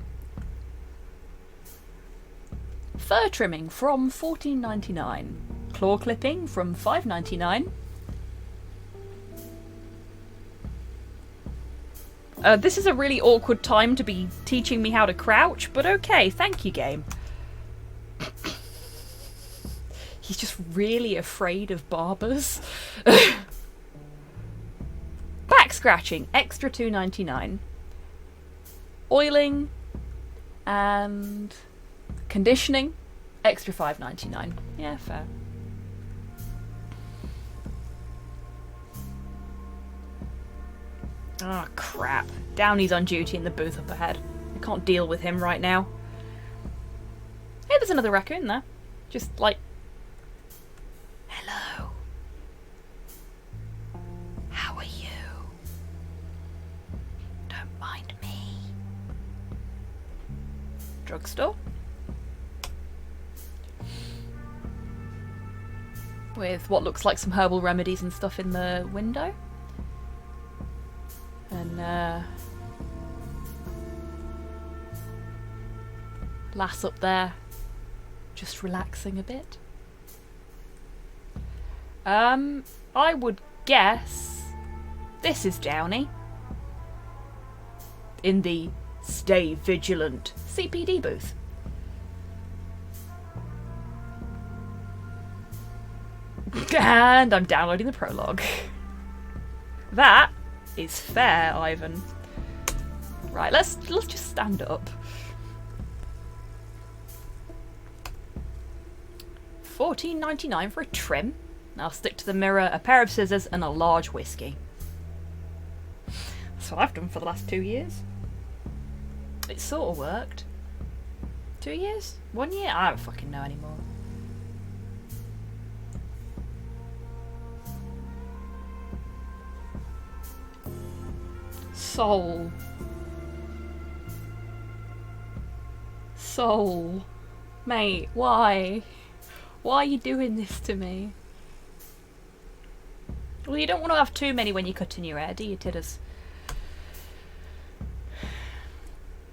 S1: Fur trimming from $14.99. Claw clipping from $5.99. This is a really awkward time to be teaching me how to crouch, but okay, thank you, game. He's just really afraid of barbers. Back scratching, extra $2.99. Oiling and conditioning, extra $5.99. Yeah, fair. Oh crap. Downey's on duty in the booth up ahead. I can't deal with him right now. Hey, there's another raccoon there. Just like... Hello. How are you? Don't mind me. Drugstore. With what looks like some herbal remedies and stuff in the window. And lass up there, just relaxing a bit. I would guess this is Downey in the Stay Vigilant CPD booth. And I'm downloading the prologue. That is fair, Ivan. Right, let's just stand up. $14.99 for a trim. I'll stick to the mirror, a pair of scissors, and a large whiskey. That's what I've done for the last 2 years. It sort of worked. 2 years? 1 year? I don't fucking know anymore. Soul. Soul. Mate, why? Why are you doing this to me? Well, you don't want to have too many when you're cutting your hair, do you, Tidders?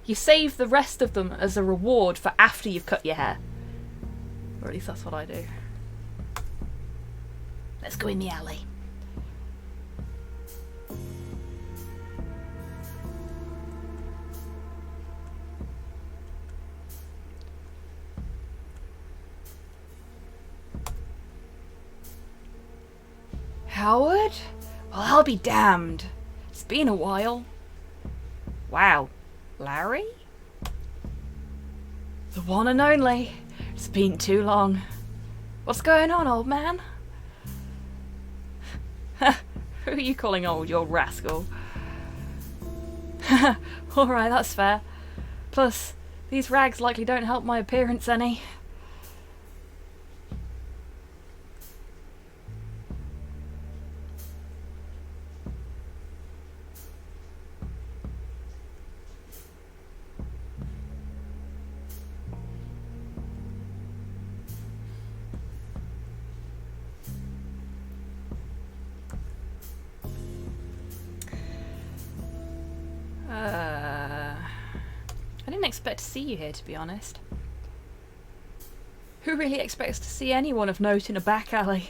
S1: You save the rest of them as a reward for after you've cut your hair. Or at least that's what I do. Let's go in the alley. Howard? Well, I'll be damned. It's been a while. Wow. Larry? The one and only. It's been too long. What's going on, old man? Who are you calling old, you old rascal? Alright, that's fair. Plus, these rags likely don't help my appearance any. I didn't expect to see you here, to be honest. Who really expects to see anyone of note in a back alley?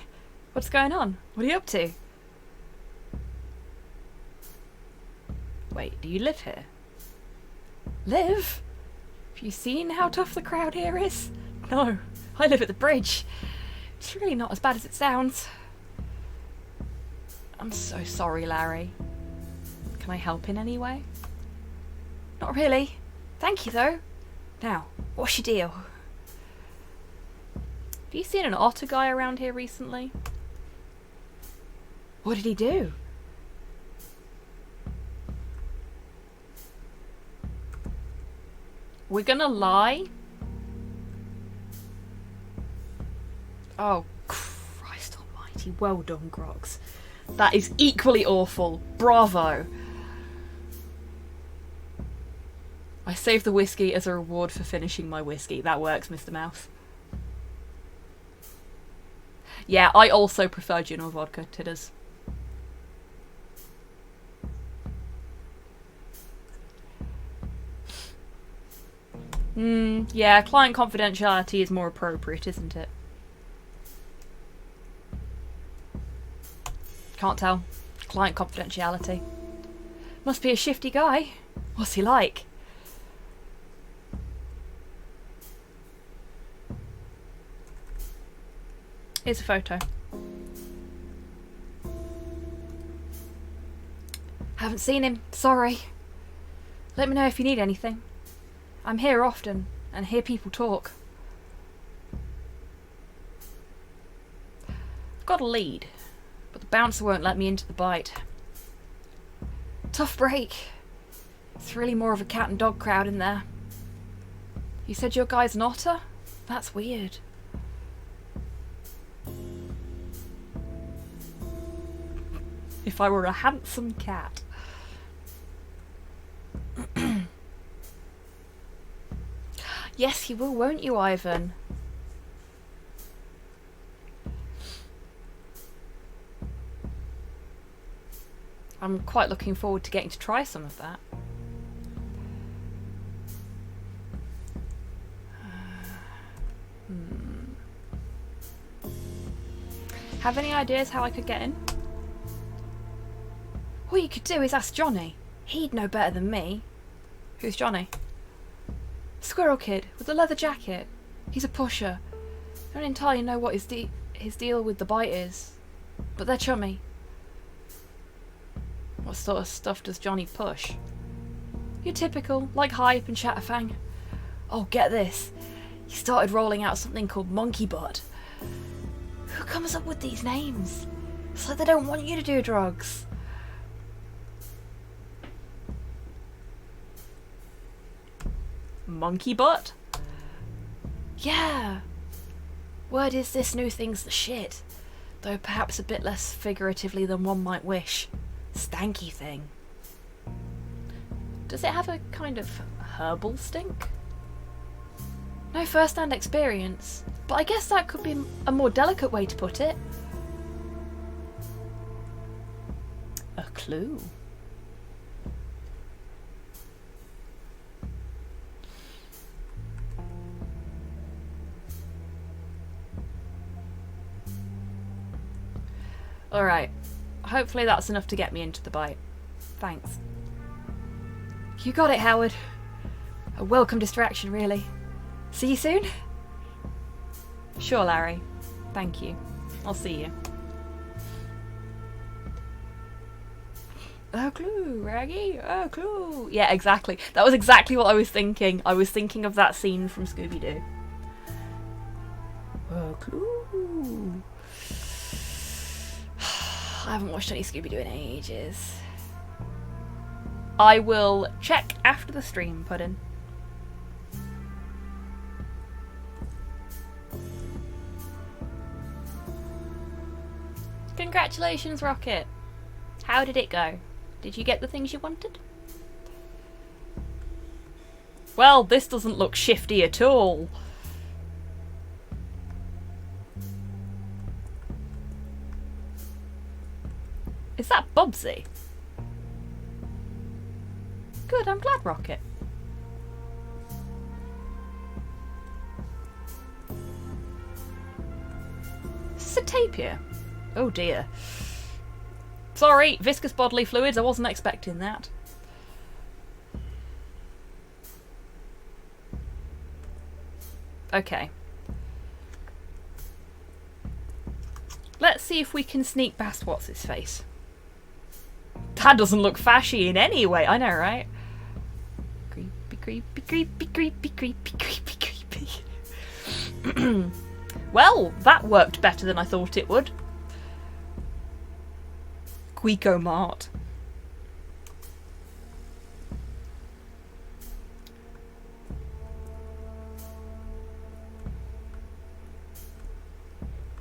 S1: What's going on? What are you up to? Wait, do you live here? Live? Have you seen how tough the crowd here is? No, I live at the bridge. It's really not as bad as it sounds. I'm so sorry, Larry. Can I help in any way? Not really. Thank you, though. Now, what's your deal? Have you seen an otter guy around here recently? What did he do? We're gonna lie? Oh, Christ almighty. Well done, Grox. That is equally awful. Bravo. I saved the whiskey as a reward for finishing my whiskey. That works, Mr. Mouse. Yeah, I also prefer gin or vodka, Tidders. Yeah, client confidentiality is more appropriate, isn't it? Can't tell. Client confidentiality. Must be a shifty guy. What's he like? Here's a photo. Haven't seen him, sorry. Let me know if you need anything. I'm here often and hear people talk. I've got a lead, but the bouncer won't let me into the bite. Tough break. It's really more of a cat and dog crowd in there. You said your guy's an otter? That's weird. If I were a handsome cat. Yes, you will, won't you, Ivan? I'm quite looking forward to getting to try some of that. Have any ideas how I could get in? What you could do is ask Johnny. He'd know better than me. Who's Johnny? Squirrel Kid with the leather jacket. He's a pusher. I don't entirely know what his deal with the bite is, but they're chummy. What sort of stuff does Johnny push? Your typical, like Hype and Chatterfang. Oh, get this. He started rolling out something called Monkey Butt. Who comes up with these names? It's like they don't want you to do drugs. Monkey Butt? Yeah. Word is this new thing's the shit, though perhaps a bit less figuratively than one might wish. Stanky thing. Does it have a kind of herbal stink? No first-hand experience, but I guess that could be a more delicate way to put it. A clue. Alright, hopefully that's enough to get me into the bite. Thanks. You got it, Howard. A welcome distraction, really. See you soon? Sure, Larry. Thank you. I'll see you. Oh, clue, Raggy. Oh, clue. Yeah, exactly. That was exactly what I was thinking. I was thinking of that scene from Scooby-Doo. Oh, clue. I haven't watched any Scooby-Doo in ages. I will check after the stream, Puddin'. Congratulations, Rocket. How did it go? Did you get the things you wanted? Well, this doesn't look shifty at all. Is that Bubsy? Good, I'm glad, Rocket. Is this a tapir? Oh dear. Sorry, viscous bodily fluids, I wasn't expecting that. Okay. Let's see if we can sneak past what's his face. That doesn't look fashy in any way, I know, right? Creepy, creepy, creepy, creepy, creepy, creepy, creepy. Well, that worked better than I thought it would. Quico Mart.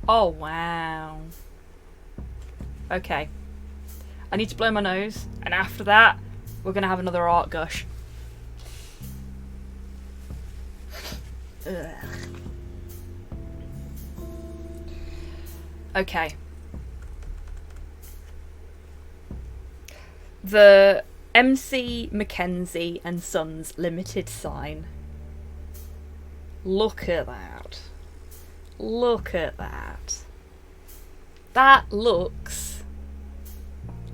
S1: Oh, wow. Okay. I need to blow my nose, and after that, we're going to have another art gush. Ugh. Okay. The MC Mackenzie and Sons Limited sign. Look at that. Look at that. That looks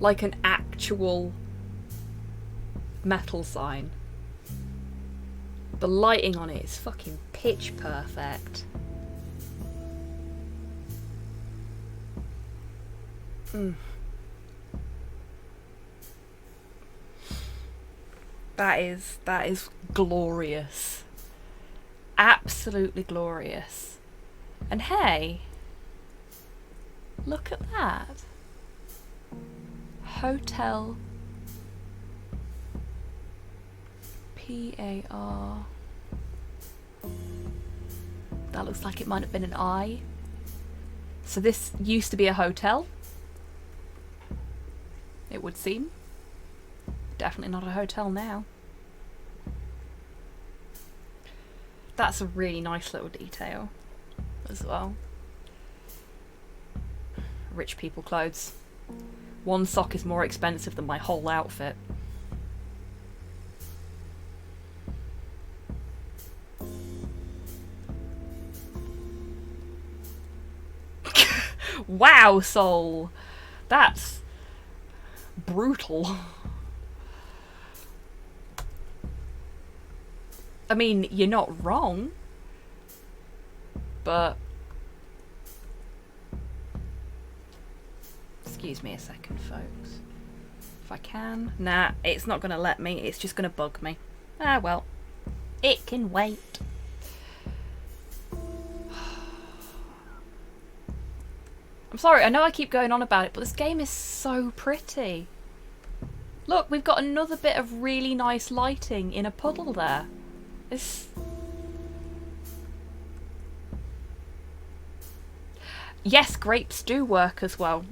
S1: like an actual metal sign. The lighting on it is fucking pitch perfect. Mm. That is glorious. Absolutely glorious. And hey, look at that. Hotel PAR. That looks like it might have been an I. So this used to be a hotel, it would seem. Definitely not a hotel now. That's a really nice little detail as well. Rich people clothes. One sock is more expensive than my whole outfit. Wow, Soul! That's brutal. I mean, you're not wrong, but... Excuse me a second, folks. If I can. Nah, it's not going to let me. It's just going to bug me. Ah, well. It can wait. I'm sorry, I know I keep going on about it, but this game is so pretty. Look, we've got another bit of really nice lighting in a puddle there. It's... Yes, grapes do work as well.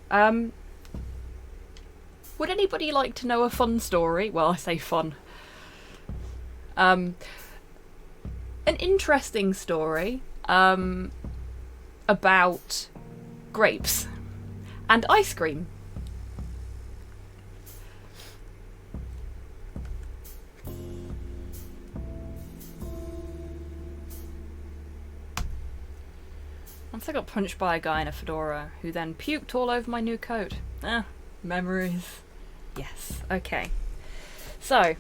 S1: Would anybody like to know a fun story? Well, I say fun. An interesting story about grapes and ice cream. Once I got punched by a guy in a fedora who then puked all over my new coat. Ah, memories. Yes, okay. So,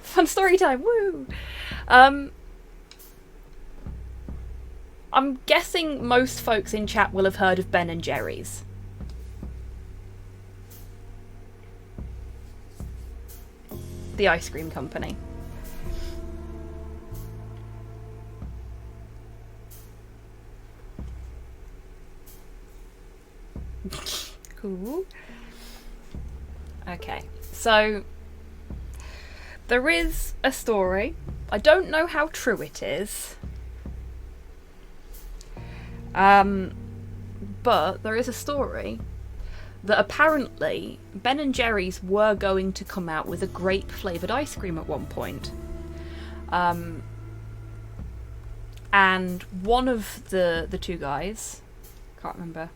S1: fun story time, woo! I'm guessing most folks in chat will have heard of Ben & Jerry's. The ice cream company. Cool. Okay, so there is a story. I don't know how true it is. But there is a story that apparently Ben & Jerry's were going to come out with a grape flavoured ice cream at one point. And one of the two guys, can't remember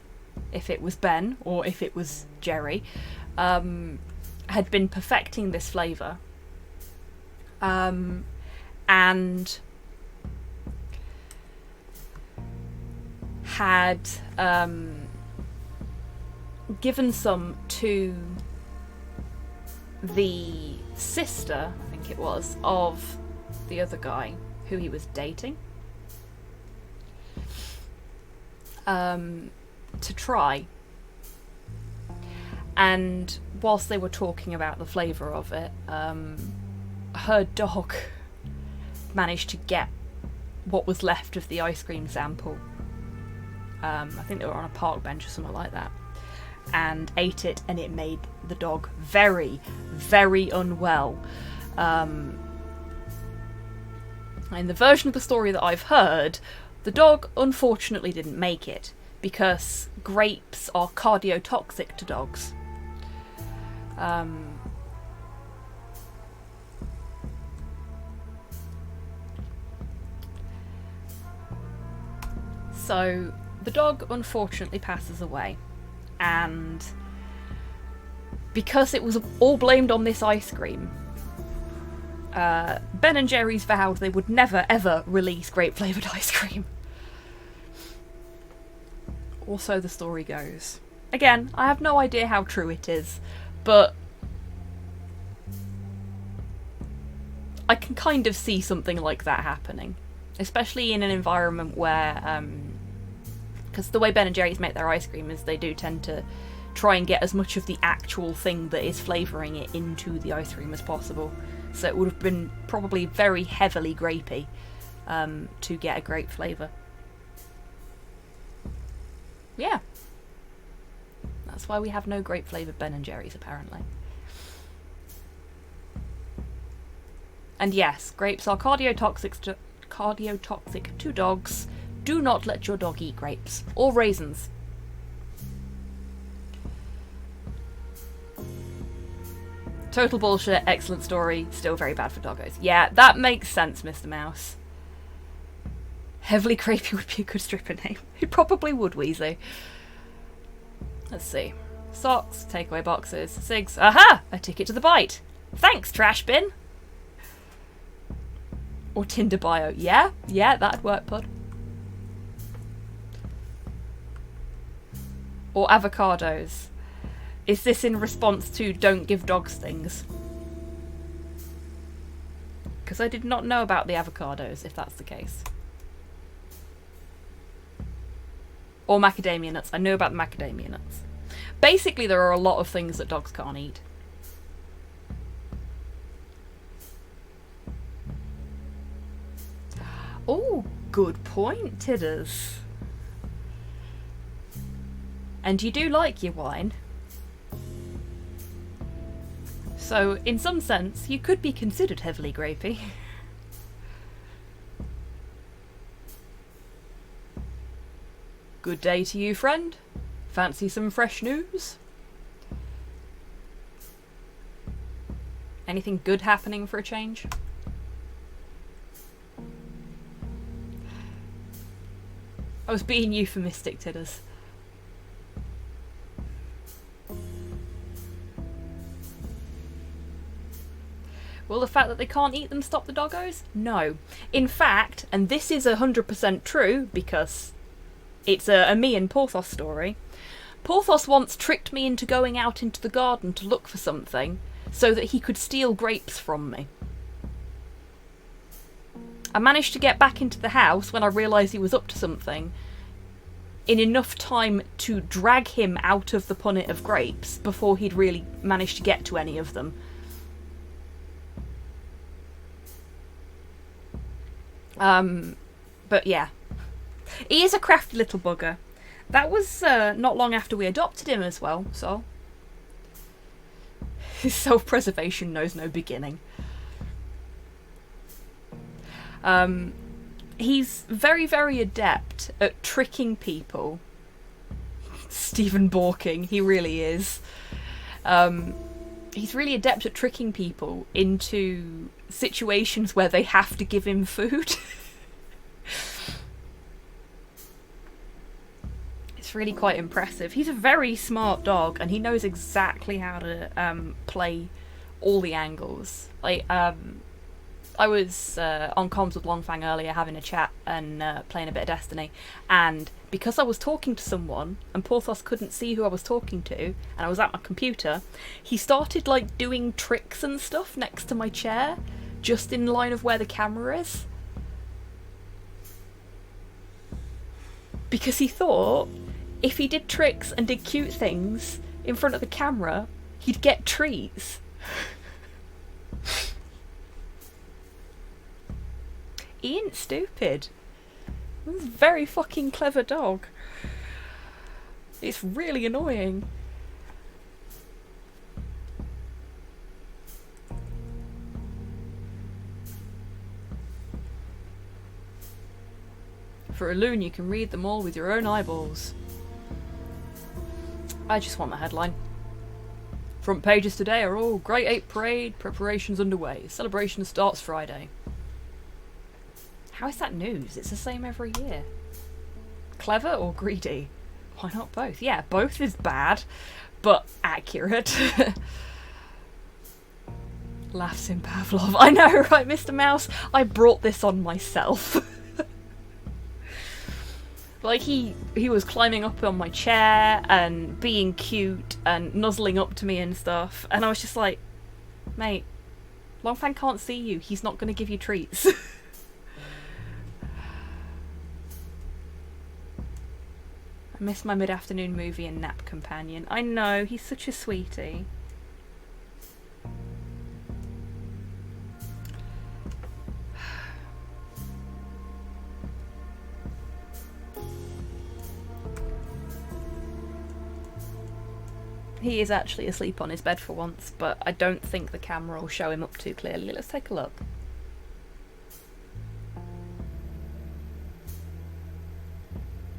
S1: if it was Ben or if it was Jerry, had been perfecting this flavour. And had given some to the sister, I think it was, of the other guy who he was dating, to try. And whilst they were talking about the flavour of it, her dog managed to get what was left of the ice cream sample. I think they were on a park bench or something like that, and ate it, and it made the dog very, very unwell. In the version of the story that I've heard, the dog unfortunately didn't make it because grapes are cardiotoxic to dogs. So the dog unfortunately passes away, and because it was all blamed on this ice cream, Ben & Jerry's vowed they would never ever release grape flavoured ice cream. Or so the story goes. Again, I have no idea how true it is, but I can kind of see something like that happening, especially in an environment where Because the way Ben & Jerry's make their ice cream is they do tend to try and get as much of the actual thing that is flavouring it into the ice cream as possible. So it would have been probably very heavily grapey to get a grape flavour. Yeah. That's why we have no grape flavoured Ben & Jerry's, apparently. And yes, grapes are cardiotoxic to dogs. Do not let your dog eat grapes. Or raisins. Total bullshit, excellent story, still very bad for doggos. Yeah, that makes sense, Mr. Mouse. Heavily grapey would be a good stripper name. It probably would, Weasley. Let's see. Socks, takeaway boxes, cigs. Aha! A ticket to the bite. Thanks, trash bin. Or Tinder bio. Yeah, that'd work, bud. Or avocados. Is this in response to don't give dogs things? Because I did not know about the avocados, if that's the case. Or macadamia nuts. I know about the macadamia nuts. Basically, there are a lot of things that dogs can't eat. Oh, good point, Tidders. And you do like your wine. So, in some sense, you could be considered heavily grapey. Good day to you, friend. Fancy some fresh news? Anything good happening for a change? I was being euphemistic, Tidders. Will the fact that they can't eat them stop the doggos? No. In fact, and this is 100% true because it's a me and Porthos story, Porthos once tricked me into going out into the garden to look for something so that he could steal grapes from me. I managed to get back into the house when I realised he was up to something in enough time to drag him out of the punnet of grapes before he'd really managed to get to any of them. But yeah. He is a crafty little bugger. That was not long after we adopted him as well, so... His self-preservation knows no beginning. He's very, very adept at tricking people. Stephen Borking, he really is. He's really adept at tricking people into situations where they have to give him food. It's really quite impressive. He's a very smart dog, and he knows exactly how to play all the angles. Like, I was on comms with Longfang earlier having a chat and playing a bit of Destiny, and because I was talking to someone and Porthos couldn't see who I was talking to and I was at my computer, he started like doing tricks and stuff next to my chair just in line of where the camera is, because he thought if he did tricks and did cute things in front of the camera he'd get treats. He ain't stupid. He's a very fucking clever dog. It's really annoying. For a loon, you can read them all with your own eyeballs. I just want the headline. Front pages today are all Great Ape Parade, preparations underway. Celebration starts Friday. How is that news? It's the same every year. Clever or greedy? Why not both? Yeah, both is bad, but accurate. Laughs in Pavlov. I know, right, Mr. Mouse? I brought this on myself. Like, he was climbing up on my chair and being cute and nuzzling up to me and stuff, and I was just like, mate, Longfang can't see you. He's not going to give you treats. I miss my mid-afternoon movie and nap companion. I know, he's such a sweetie. He is actually asleep on his bed for once, but I don't think the camera will show him up too clearly. Let's take a look.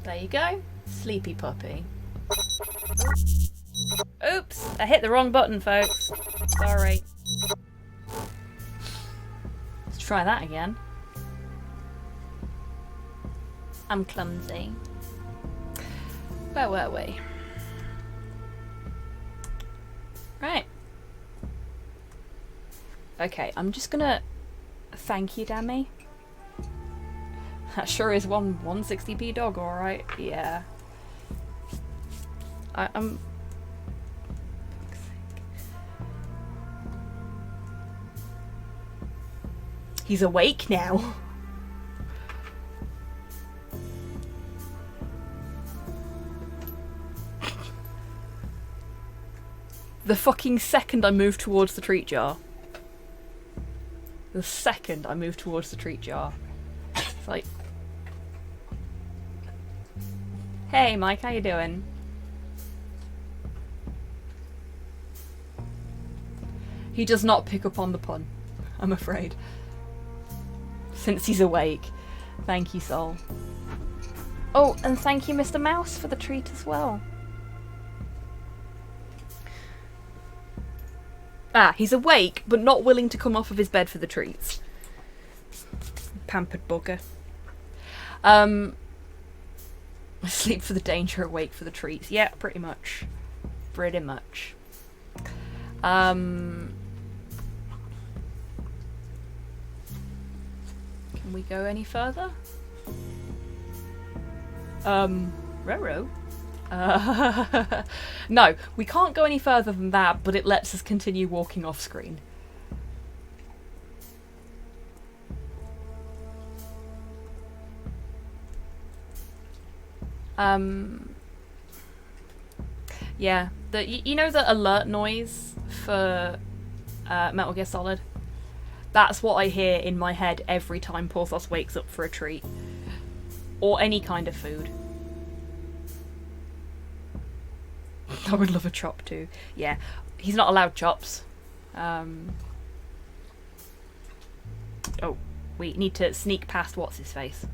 S1: There you go. Sleepy puppy. Oops! I hit the wrong button, folks. Sorry. Let's try that again. I'm clumsy. Where were we? Right. Okay, I'm just gonna thank you, Dammy. That sure is one 160p dog, alright. Yeah. I'm... He's awake now. The fucking second I move towards the treat jar. The second I move towards the treat jar. It's like... Hey Mike, how you doing? He does not pick up on the pun, I'm afraid. Since he's awake. Thank you, Sol. Oh, and thank you, Mr. Mouse, for the treat as well. Ah, he's awake, but not willing to come off of his bed for the treats. Pampered bugger. Sleep for the danger, awake for the treats. Yeah, pretty much. Pretty much. Can we go any further? Roro? No, we can't go any further than that, but it lets us continue walking off screen. Yeah, you know the alert noise for Metal Gear Solid? That's what I hear in my head every time Porthos wakes up for a treat. Or any kind of food. I would love a chop too. Yeah, he's not allowed chops. Oh, we need to sneak past what's his face.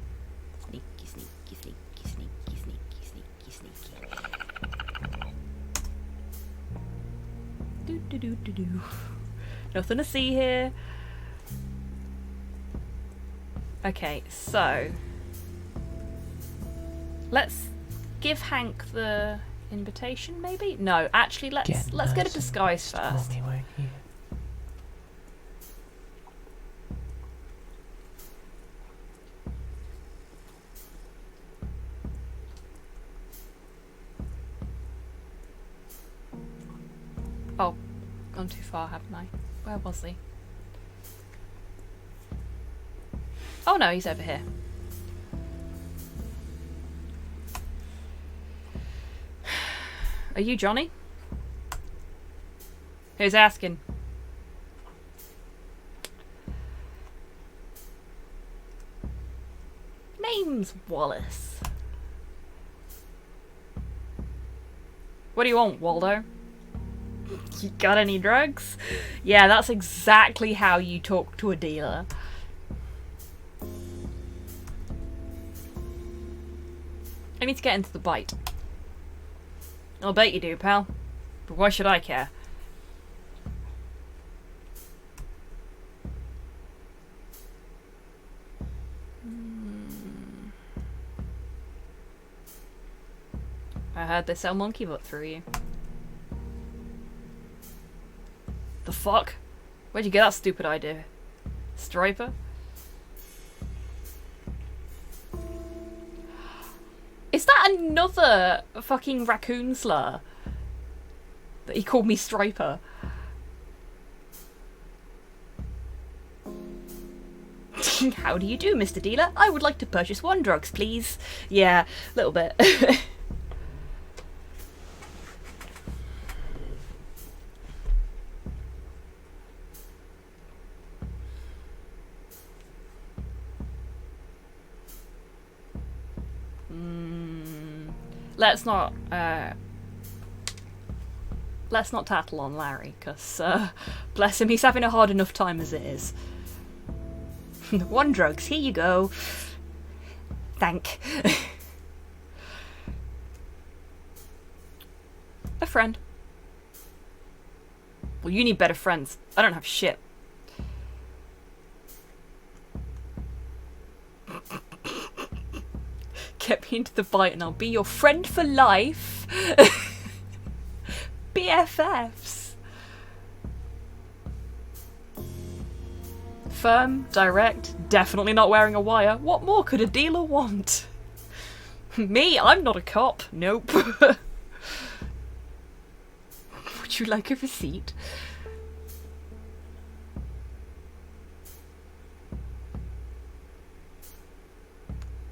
S1: Sneaky, sneaky, sneaky, sneaky, sneaky, sneaky, sneaky. Do do do do do. Nothing to see here. Okay, so let's give Hank the invitation, maybe? No, actually, let's get a disguise first. Oh, gone too far, haven't I? Where was he? Oh no, he's over here. Are you Johnny? Who's asking? Name's Wallace. What do you want, Waldo? You got any drugs? Yeah, that's exactly how you talk to a dealer. I need to get into the bite. I'll bet you do, pal. But why should I care? I heard they sell monkey butt through you. The fuck? Where'd you get that stupid idea? Striper? Is that another fucking raccoon slur? That he called me Striper? How do you do, Mr. Dealer? I would like to purchase 1 drugs, please. Yeah, a little bit. let's not tattle on Larry, because bless him, he's having a hard enough time as it is. One drugs, here you go. Thank. A friend. Well, you need better friends. I don't have shit. Get me into the fight and I'll be your friend for life. BFFs. Firm, direct, definitely not wearing a wire. What more could a dealer want? Me, I'm not a cop. Nope. Would you like a receipt?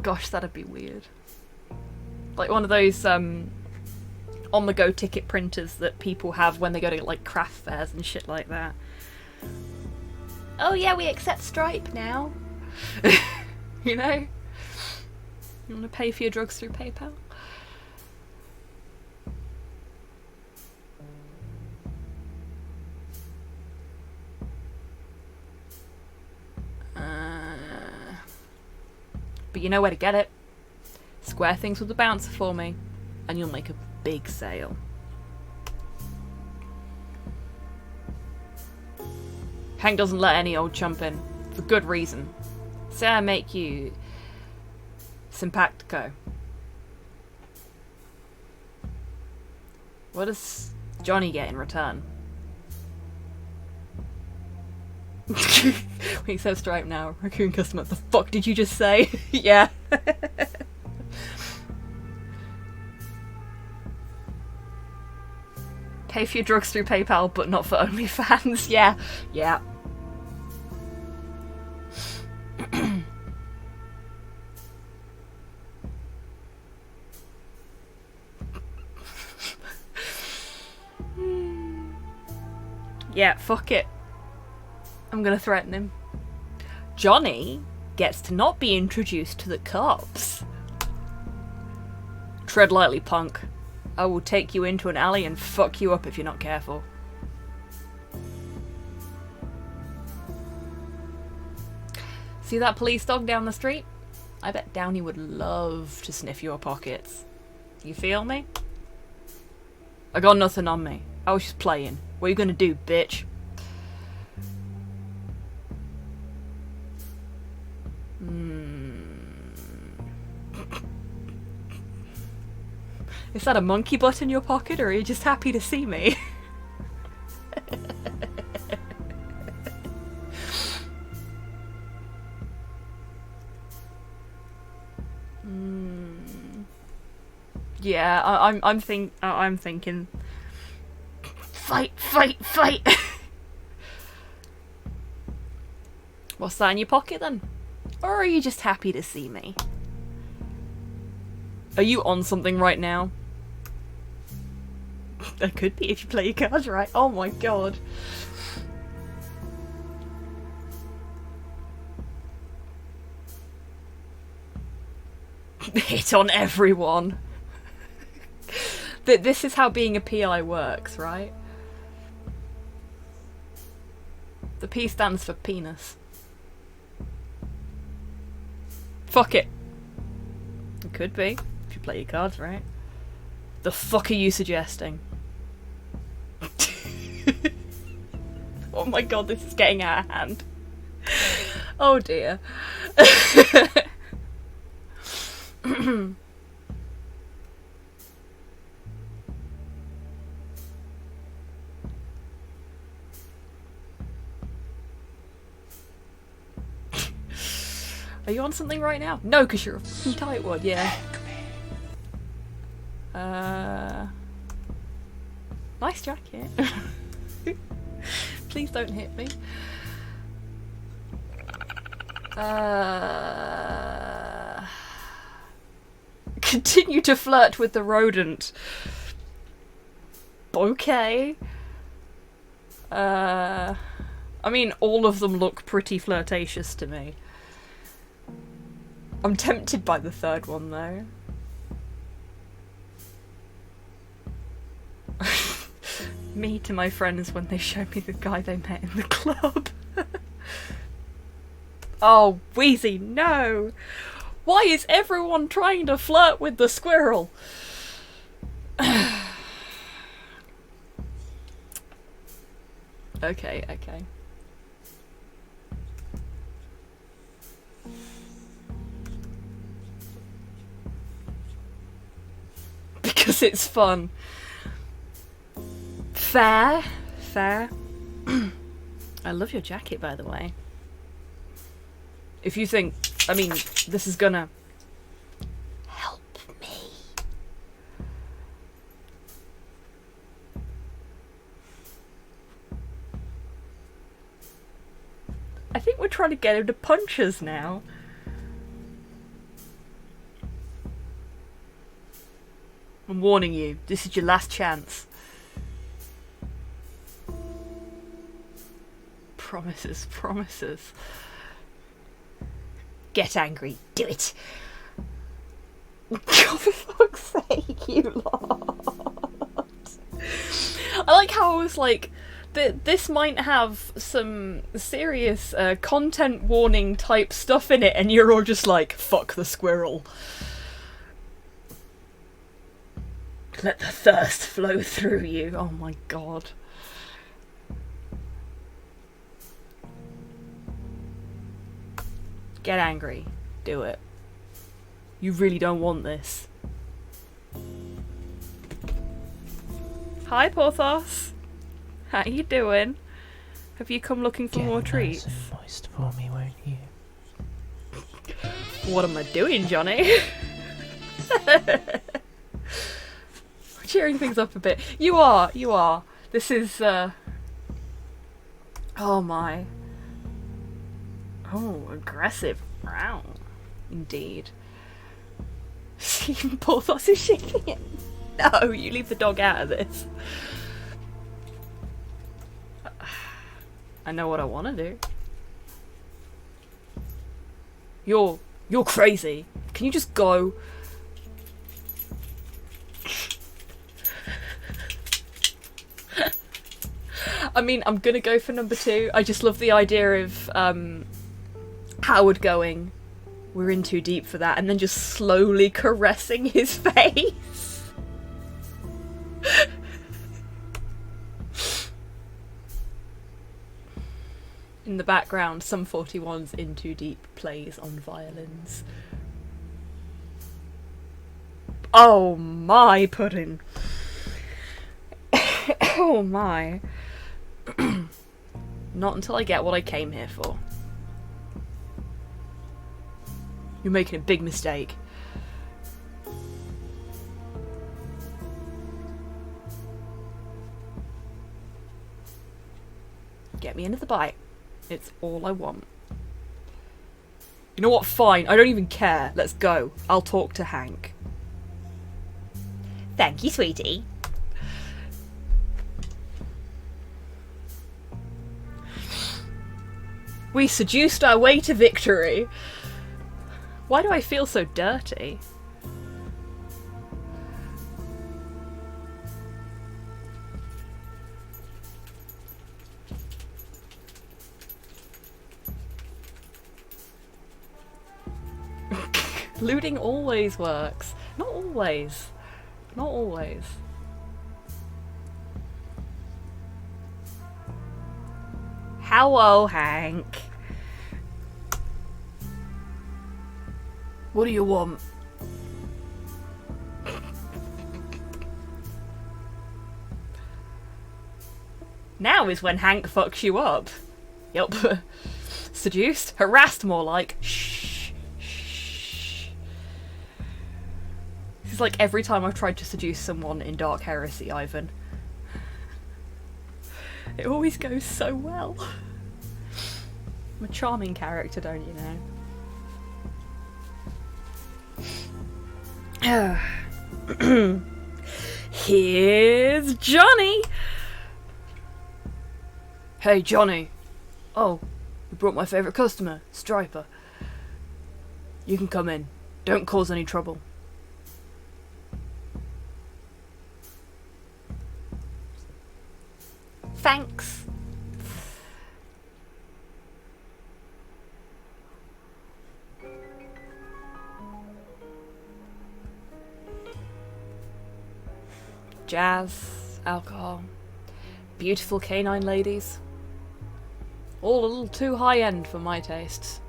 S1: Gosh, that'd be weird. Like one of those on-the-go ticket printers that people have when they go to like craft fairs and shit like that. Oh yeah, we accept Stripe now. You know? You want to pay for your drugs through PayPal? But you know where to get it. Square things with the bouncer for me, and you'll make a big sale. Hank doesn't let any old chump in, for good reason. Say I make you simpatico. What does Johnny get in return? We said Stripe now. Raccoon customer. The fuck did you just say? Yeah. Pay for your drugs through PayPal, but not for OnlyFans. Yeah. Yeah. Yeah, fuck it. I'm gonna threaten him. Johnny gets to not be introduced to the cops. Tread lightly, punk. I will take you into an alley and fuck you up if you're not careful. See that police dog down the street? I bet Downey would love to sniff your pockets. You feel me? I got nothing on me. I was just playing. What are you gonna do, bitch? Is that a monkey butt in your pocket, or are you just happy to see me? Yeah, I'm thinking. Fight, fight, fight! What's that in your pocket then? Or are you just happy to see me? Are you on something right now? That could be if you play your cards right. Oh my god. Hit on everyone. This is how being a PI works, right? The P stands for penis. Fuck it. It could be, if you play your cards right. The fuck are you suggesting? Oh my god, this is getting out of hand. Oh dear. Are you on something right now? No, because you're a fucking tightwad, yeah. Nice jacket. Please don't hit me. Continue to flirt with the rodent. Okay. I mean, all of them look pretty flirtatious to me. I'm tempted by the third one, though. me to my friends when they showed me the guy they met in the club. Oh, Wheezy, no! Why is everyone trying to flirt with the squirrel? Okay. Because it's fun. Fair. I love your jacket, by the way. If you think, I mean, this is gonna help me. I think we're trying to get him to punch us now. I'm warning you, this is your last chance. Promises. Get angry, do it. God, for fuck's sake, you lot. I like how I was like, this might have some serious content warning type stuff in it, and you're all just like, fuck the squirrel. Let the thirst flow through you. Oh my god. Get angry. Do it. You really don't want this. Hi, Porthos. How you doing? Have you come looking for more treats?
S2: Nice and moist for me, won't you?
S1: What am I doing, Johnny? Cheering things up a bit. You are. This is, oh my. Oh, aggressive. Wow. Indeed. See, Porthos is shaking it. No, you leave the dog out of this. I know what I want to do. You're crazy. Can you just go? I mean, I'm gonna go for number 2. I just love the idea of Howard going, we're in too deep for that, and then just slowly caressing his face. In the background, Sum 41's In Too Deep plays on violins. Oh my pudding. Oh my. Not until I get what I came here for. You're making a big mistake. Get me into the bite. It's all I want. You know what? Fine. I don't even care. Let's go. I'll talk to Hank. Thank you, sweetie. We seduced our way to victory. Why do I feel so dirty? Looting always works. Not always. Not always. Hello, Hank. What do you want? Now is when Hank fucks you up. Yup. Seduced? Harassed, more like. Shh. Shh. This is like every time I've tried to seduce someone in Dark Heresy, Ivan. It always goes so well. I'm a charming character, don't you know? Here's Johnny! Hey, Johnny. Oh, you brought my favourite customer, Striper. You can come in. Don't cause any trouble. jazz, alcohol, beautiful canine ladies. All a little too high-end for my tastes.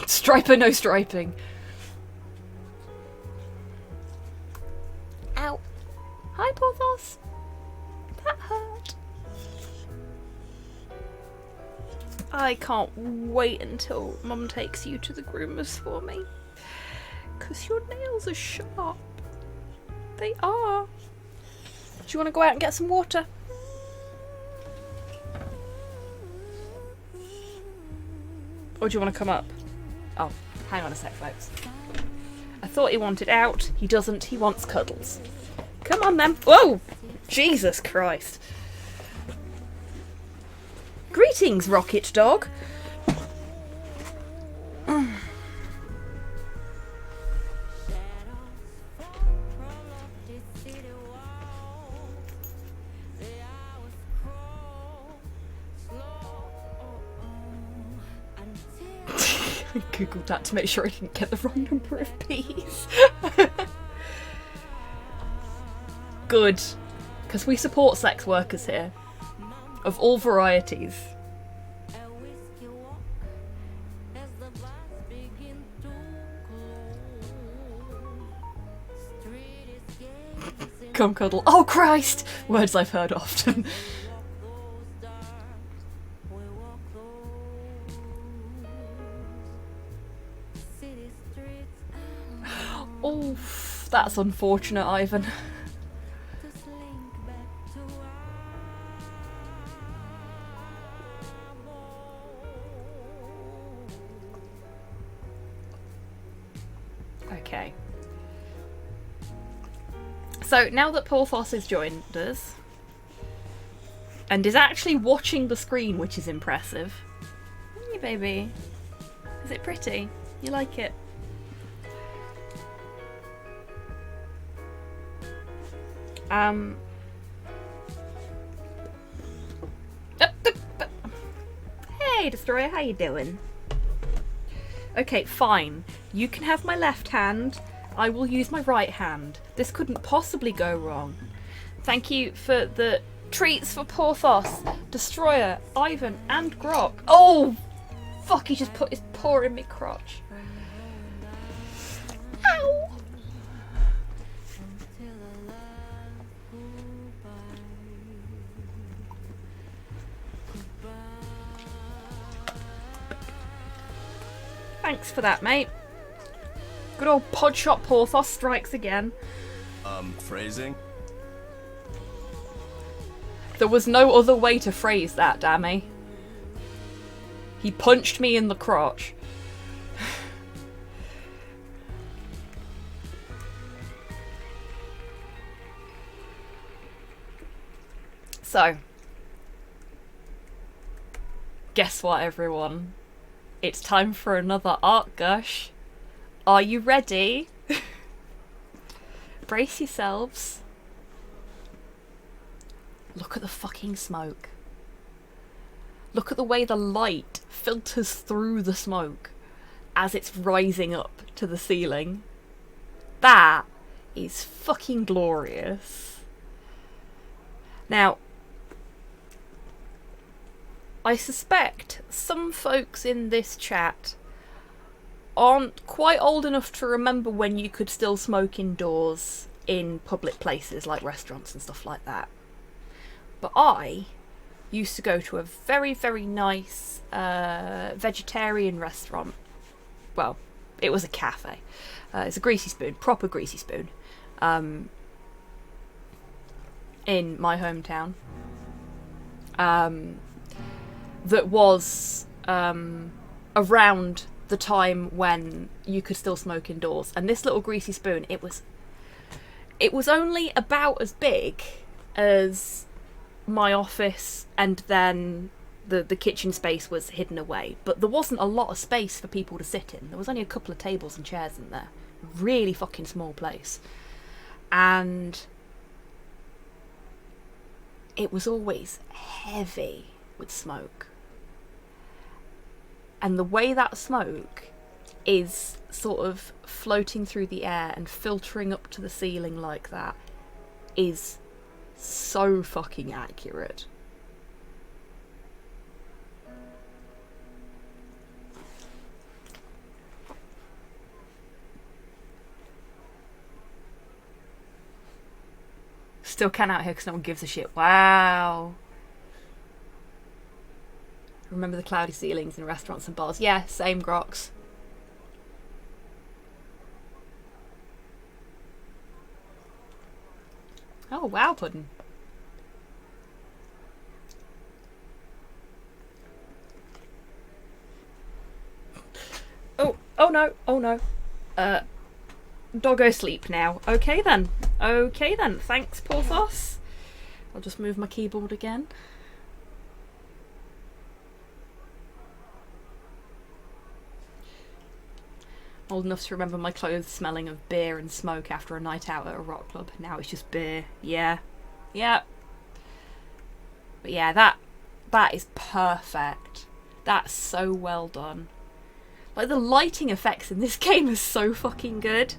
S1: Striper, no striping. Ow. Hi, Porthos. That hurt. I can't wait until Mum takes you to the groomers for me. 'Cause your nails are sharp. They are. Do you want to go out and get some water? Or do you want to come up? Oh, hang on a sec, folks. I thought he wanted out. He doesn't. He wants cuddles. Come on, then. Whoa! Jesus Christ. Greetings, Rocket Dog. I googled that to make sure I didn't get the wrong number of P's. Good. Because we support sex workers here. Of all varieties. Come cuddle. Oh Christ! Words I've heard often. Oh, that's unfortunate, Ivan. Okay. So now that Porthos has joined us and is actually watching the screen, which is impressive. Hey, baby. Is it pretty? You like it? Hey, Destroyer, how you doing? Okay, fine. You can have my left hand. I will use my right hand. This couldn't possibly go wrong. Thank you for the treats for Porthos, Destroyer, Ivan, and Grok. Oh! Fuck, he just put his paw in my crotch. Ow! Thanks for that, mate. Good old Podshot Porthos strikes again.
S3: Phrasing?
S1: There was no other way to phrase that, Dammy. He punched me in the crotch. So, guess what, everyone? It's time for another art gush. Are you ready? Brace yourselves. Look at the fucking smoke. Look at the way the light filters through the smoke as it's rising up to the ceiling. That is fucking glorious. Now, I suspect some folks in this chat aren't quite old enough to remember when you could still smoke indoors in public places like restaurants and stuff like that. But I used to go to a very, very nice vegetarian restaurant. Well, it was a cafe. It's a greasy spoon, proper greasy spoon, in my hometown. That was around the time when you could still smoke indoors. And this little greasy spoon, it was only about as big as my office, and then the kitchen space was hidden away. But there wasn't a lot of space for people to sit in. There was only a couple of tables and chairs in there. Really fucking small place. And it was always heavy with smoke. And the way that smoke, is sort of floating through the air and filtering up to the ceiling like that is so fucking accurate. Still can out here because no one gives a shit. Wow. Remember the cloudy ceilings in restaurants and bars? Yeah, same, Grox. Oh, wow, Puddin'. Oh no, oh no. Doggo sleep now. Okay then. Okay then. Thanks, Porthos. I'll just move my keyboard again. Old enough to remember my clothes smelling of beer and smoke after a night out at a rock club. Now it's just beer. Yeah. Yeah. But yeah, that is perfect. That's so well done. Like, the lighting effects in this game are so fucking good.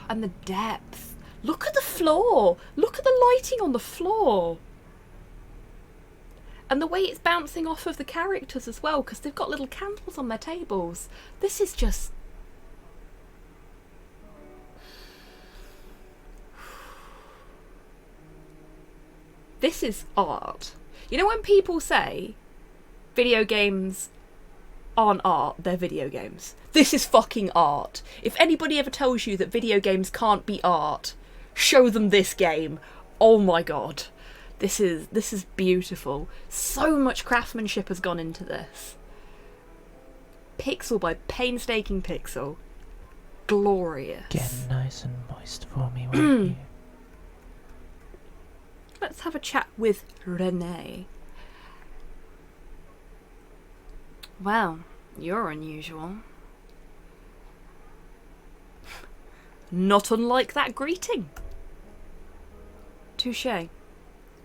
S1: And the depth. Look at the floor. Look at the lighting on the floor. And the way it's bouncing off of the characters as well, because they've got little candles on their tables. This is just... This is art. You know when people say video games aren't art, they're video games. This is fucking art. If anybody ever tells you that video games can't be art, show them this game. Oh my god. This is beautiful. So much craftsmanship has gone into this. Pixel by painstaking pixel. Glorious.
S2: Getting nice and moist for me, won't you?
S1: Let's have a chat with Renee. Well, you're unusual. Not unlike that greeting. Touché.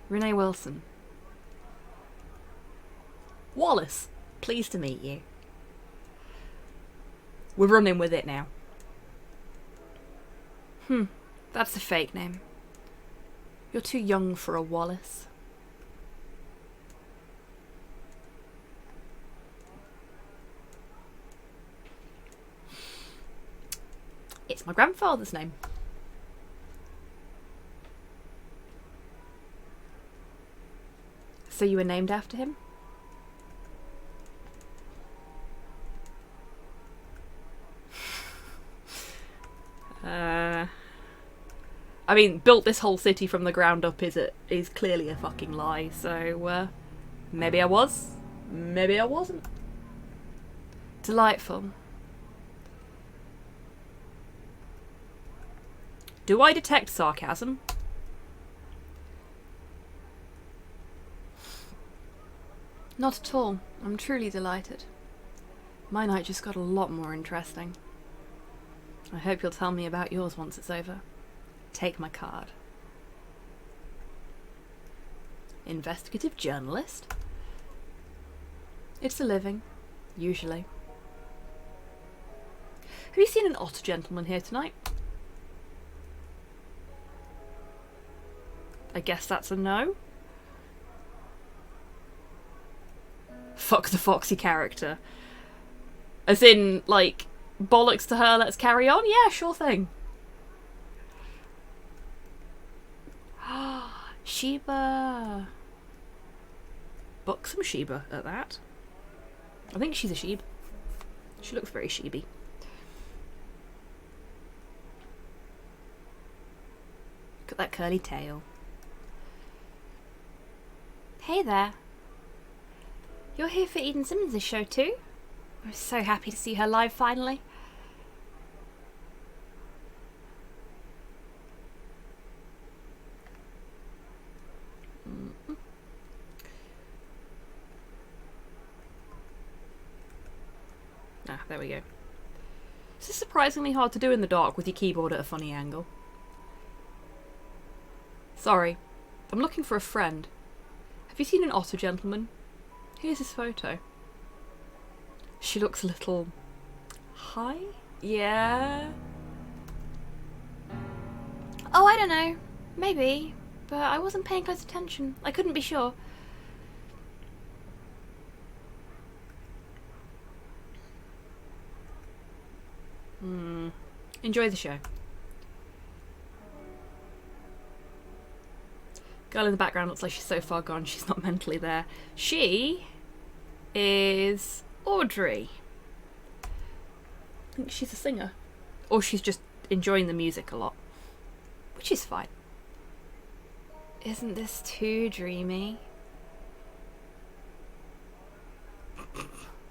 S1: Renee Wilson. Wallace, pleased to meet you. We're running with it now. That's a fake name. You're too young for a Wallace. It's my grandfather's name. So you were named after him? I mean, built this whole city from the ground up is clearly a fucking lie, so maybe I was, maybe I wasn't. Delightful. Do I detect sarcasm? Not at all. I'm truly delighted. My night just got a lot more interesting. I hope you'll tell me about yours once it's over. Take my card. Investigative journalist? It's a living, usually. Have you seen an otter gentleman here tonight? I guess that's a no. Fuck the Foxy character. As in, like, bollocks to her, let's carry on? Yeah, sure thing. Sheba. Buxom Sheba at that. I think she's a sheep. She looks very sheepy. Look at that curly tail. Hey there. You're here for Eden Simmons' show too? I'm so happy to see her live finally. Ah, there we go. This is surprisingly hard to do in the dark with your keyboard at a funny angle. Sorry, I'm looking for a friend. Have you seen an otter gentleman? Here's his photo. She looks a little high? Yeah. Oh, I don't know. Maybe. But I wasn't paying close attention. I couldn't be sure. Enjoy the show. Girl in the background looks like she's so far gone she's not mentally there. She is Audrey. I think she's a singer. Or she's just enjoying the music a lot. Which is fine. Isn't this too dreamy?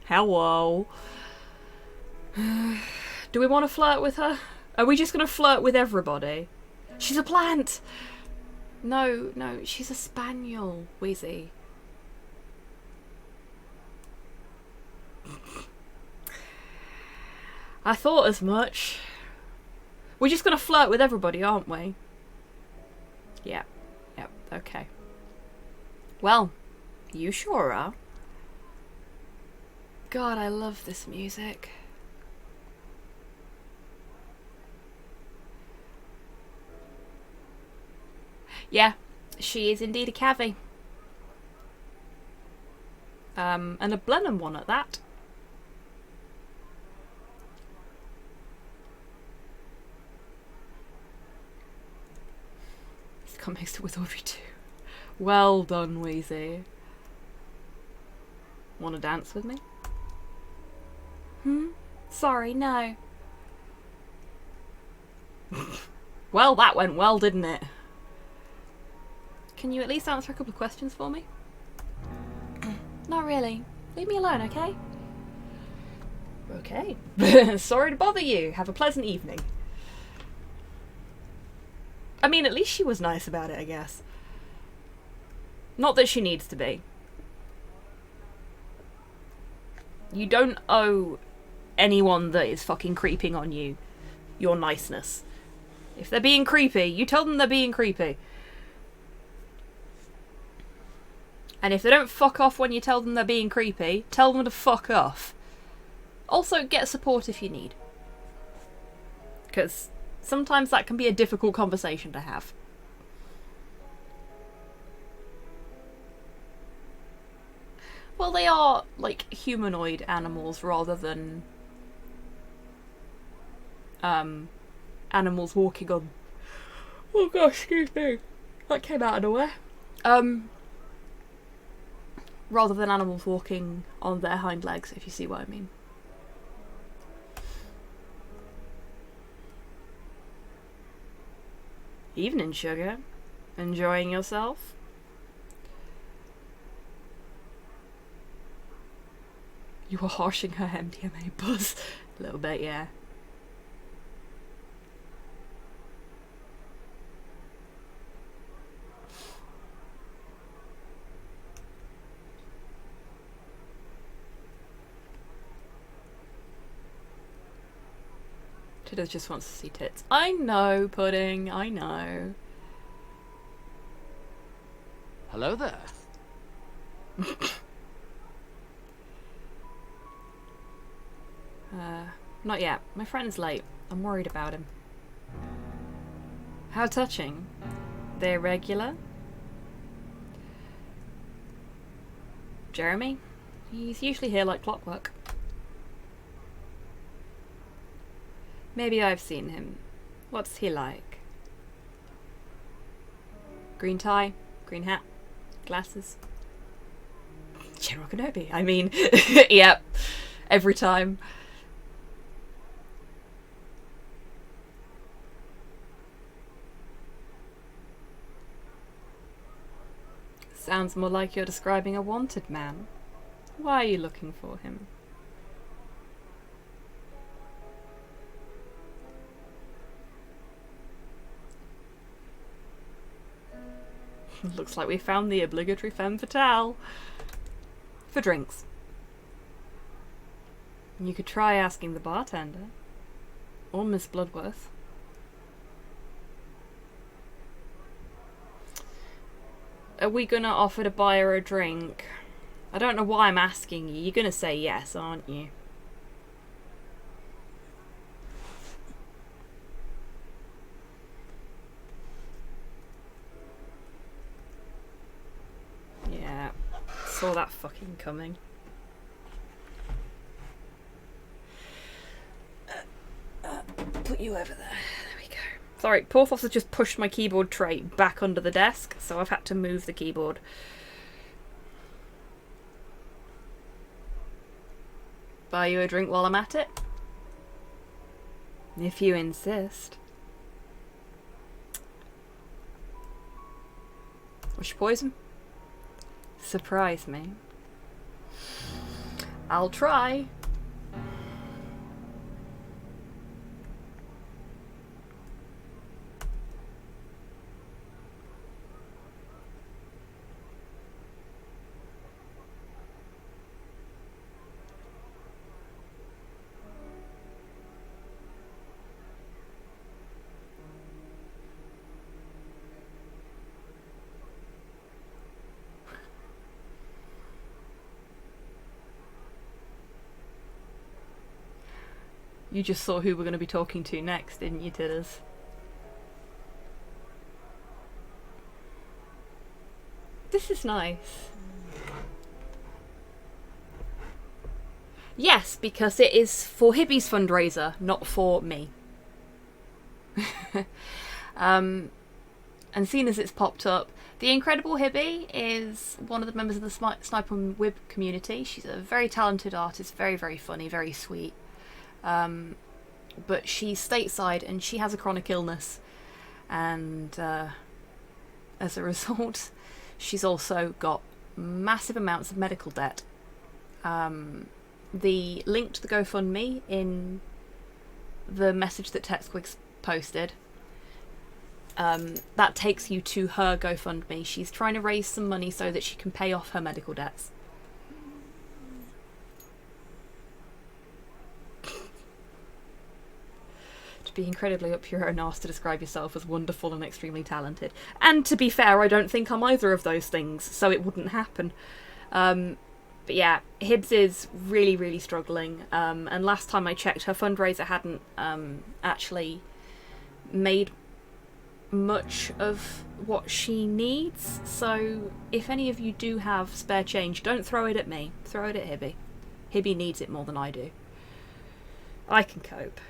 S1: Hello. Do we want to flirt with her? Are we just going to flirt with everybody? She's a plant! No, no, she's a spaniel, Wheezy. I thought as much. We're just going to flirt with everybody, aren't we? Yeah. Yep, okay. Well, you sure are. God, I love this music. Yeah, she is indeed a cavvy. And a Blenheim one at that. He's got mixed up with Audrey too. Well done, Wheezy. Wanna dance with me? Sorry, no. Well, that went well, didn't it? Can you at least answer a couple of questions for me? Not really. Leave me alone, okay? Okay. Sorry to bother you. Have a pleasant evening. I mean, at least she was nice about it, I guess. Not that she needs to be. You don't owe anyone that is fucking creeping on you your niceness. If they're being creepy, you tell them they're being creepy. And if they don't fuck off when you tell them they're being creepy, tell them to fuck off. Also, get support if you need. Because sometimes that can be a difficult conversation to have. Well, they are, like, humanoid animals rather than animals walking on... Oh gosh, excuse me. That came out of nowhere. Rather than animals walking on their hind legs, if you see what I mean. Evening, sugar. Enjoying yourself? You were harshing her MDMA buzz. A little bit, yeah. Tiddles just wants to see tits. I know, Pudding, I know.
S3: Hello there.
S1: Not yet. My friend's late. I'm worried about him. How touching. They're regular? Jeremy? He's usually here like clockwork. Maybe I've seen him. What's he like? Green tie, green hat, glasses. General Kenobi. I mean, yep. Every time. Sounds more like you're describing a wanted man. Why are you looking for him? Looks like we found the obligatory femme fatale. For drinks. You could try asking the bartender. Or Miss Bloodworth. Are we gonna offer to buy her a drink? I don't know why I'm asking you. You're gonna say yes, aren't you? saw that fucking coming. Put you over there. There we go. Sorry, Porthos has just pushed my keyboard tray back under the desk, so I've had to move the keyboard. Buy you a drink while I'm at it? If you insist. What's your poison? Surprise me. I'll try. You just saw who we're going to be talking to next, didn't you, Tidders? This is nice. Yes, because it is for Hibby's fundraiser, not for me. And seeing as it's popped up, the Incredible Hibby is one of the members of the Sniper and Wib community. She's a very talented artist, very, very funny, very sweet. But she's stateside and she has a chronic illness, and as a result she's also got massive amounts of medical debt. The link to the GoFundMe in the message that HobbySquig posted, that takes you to her GoFundMe. She's trying to raise some money so that she can pay off her medical debts. Be incredibly up your own arse to describe yourself as wonderful and extremely talented. And to be fair, I don't think I'm either of those things, so it wouldn't happen. But yeah, Hibbs is really, really struggling. And last time I checked, her fundraiser hadn't actually made much of what she needs. So if any of you do have spare change, don't throw it at me. Throw it at Hibby. Hibby needs it more than I do. I can cope.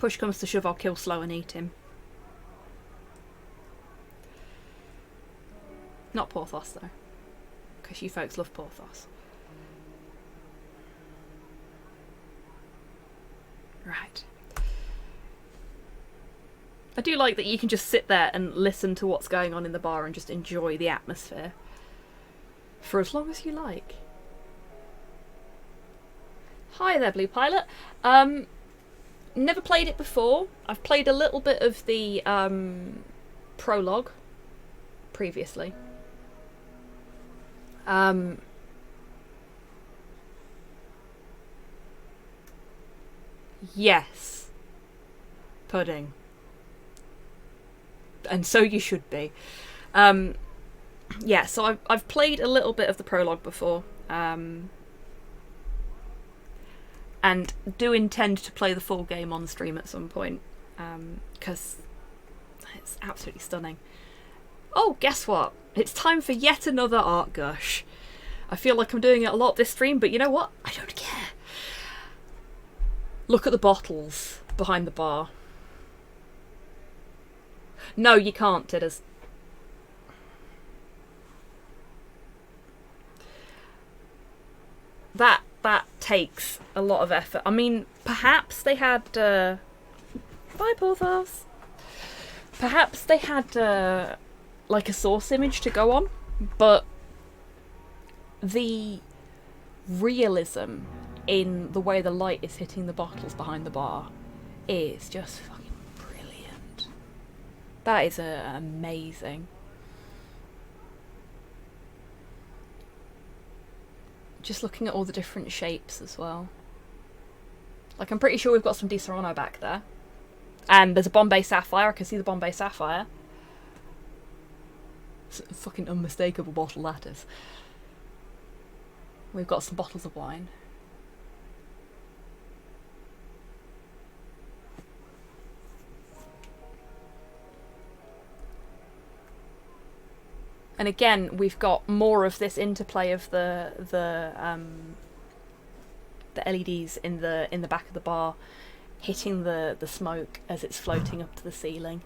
S1: Push comes to shove, I'll kill Slow and eat him. Not Porthos though, because you folks love Porthos. Right. I do like that you can just sit there and listen to what's going on in the bar and just enjoy the atmosphere for as long as you like. Hi there, Blue Pilot. Never played it before. I've played a little bit of the prologue previously. Yes. Pudding. And so you should be. Yeah, so I've played a little bit of the prologue before. And do intend to play the full game on stream at some point, because it's absolutely stunning. Oh, guess what? It's time for yet another art gush. I feel like I'm doing it a lot this stream, but you know what? I don't care. Look at the bottles behind the bar. No, you can't, Tidders. That takes a lot of effort. I mean, perhaps they had... Bye, Porthos. Perhaps they had, like, a source image to go on, but the realism in the way the light is hitting the bottles behind the bar is just fucking brilliant. That is amazing. Just looking at all the different shapes as well. Like, I'm pretty sure we've got some Di Serrano back there. And there's a Bombay Sapphire. I can see the Bombay Sapphire. It's a fucking unmistakable bottle that is. We've got some bottles of wine. And again, we've got more of this interplay of the LEDs in the back of the bar hitting the smoke as it's floating up to the ceiling.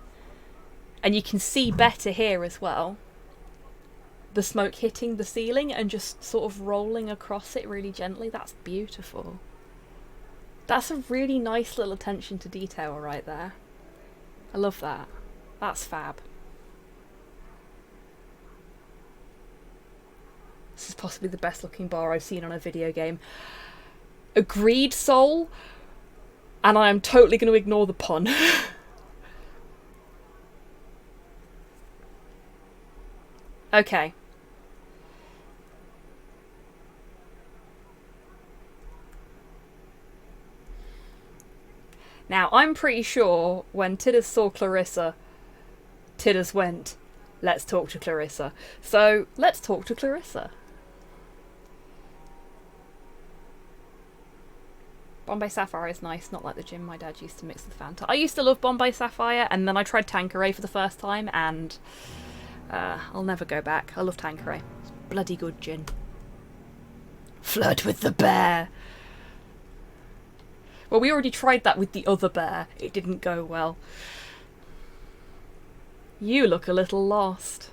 S1: And you can see better here as well. The smoke hitting the ceiling and just sort of rolling across it really gently. That's beautiful. That's a really nice little attention to detail right there. I love that. That's fab. This is possibly the best looking bar I've seen on a video game. Agreed, Soul. And I am totally going to ignore the pun. Okay. Now, I'm pretty sure when Tidders saw Clarissa, Tidders went, let's talk to Clarissa. So, let's talk to Clarissa. Bombay Sapphire is nice, not like the gin my dad used to mix with Fanta. I used to love Bombay Sapphire, and then I tried Tanqueray for the first time, and I'll never go back. I love Tanqueray. It's bloody good gin. Flirt with the bear. Well, we already tried that with the other bear. It didn't go well. You look a little lost.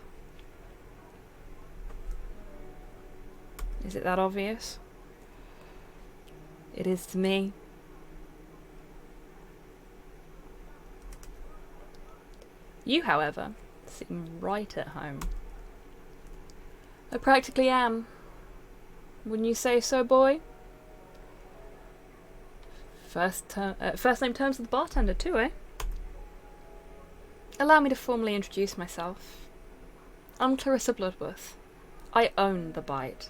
S1: Is it that obvious? It is to me. You, however, seem right at home. I practically am. Wouldn't you say so, boy? First name terms with the bartender too, eh? Allow me to formally introduce myself. I'm Clarissa Bloodworth. I own the Bite.